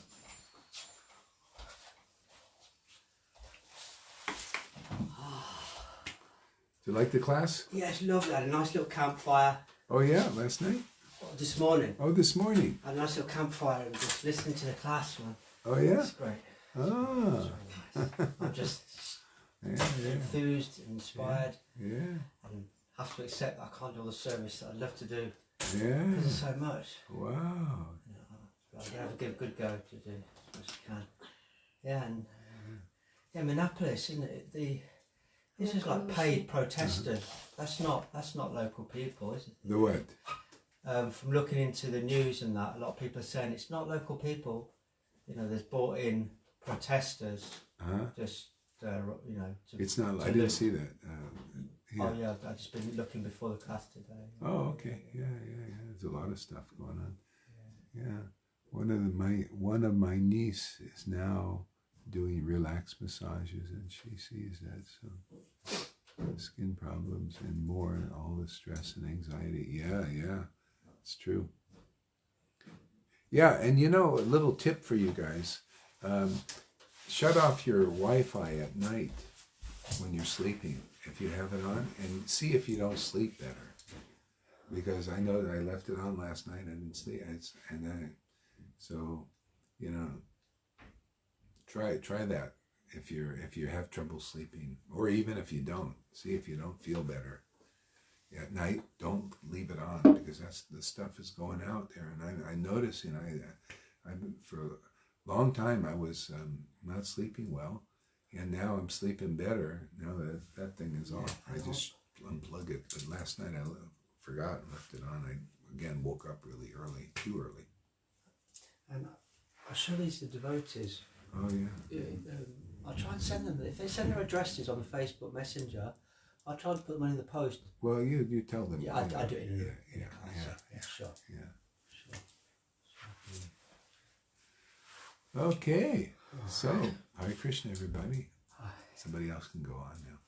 Do you like the class? Yeah, it's lovely. I had a nice little campfire Oh yeah, last night? this morning. Oh, this morning. I had a nice little campfire and just listening to the class, man. Oh yeah? It's great. Ah. I'm just Yeah. enthused, inspired, Yeah. and have to accept that I can't do all the service that I'd love to do. Yeah. There's so much. Wow. But I'm going to have a good go to do as much as I can. Yeah, and Minneapolis, isn't it? This is like paid protesters. That's not local people, is it? The what? From looking into the news and that, a lot of people are saying it's not local people. You know, there's bought in protesters. Huh? Just to, It's not. to I didn't look. see that. Yeah. Oh yeah, I've just been looking before the class today. Oh, okay. Yeah. There's a lot of stuff going on. Yeah. One of my niece is now doing relax massages, and she sees that skin problems and more, and all the stress and anxiety. Yeah. It's true. Yeah, and a little tip for you guys. Shut off your Wi-Fi at night when you're sleeping, if you have it on, and see if you don't sleep better. Because I know that I left it on last night and didn't sleep, try that if you have trouble sleeping, or even if you don't. See if you don't feel better at night. Don't leave it on, because the stuff is going out there. And I notice, I've been, for a long time I was not sleeping well, and now I'm sleeping better now that thing is off. I just unplug it. But last night I forgot and left it on. I again woke up really early, too early. And I'll show these to devotees. Oh yeah. I'll try and send them. If they send their addresses on the Facebook Messenger, I'll try to put them in the post. Well, you tell them. Yeah, I do it in the yeah, sure. Yeah. Okay. So, Hare Krishna, everybody. Somebody else can go on now.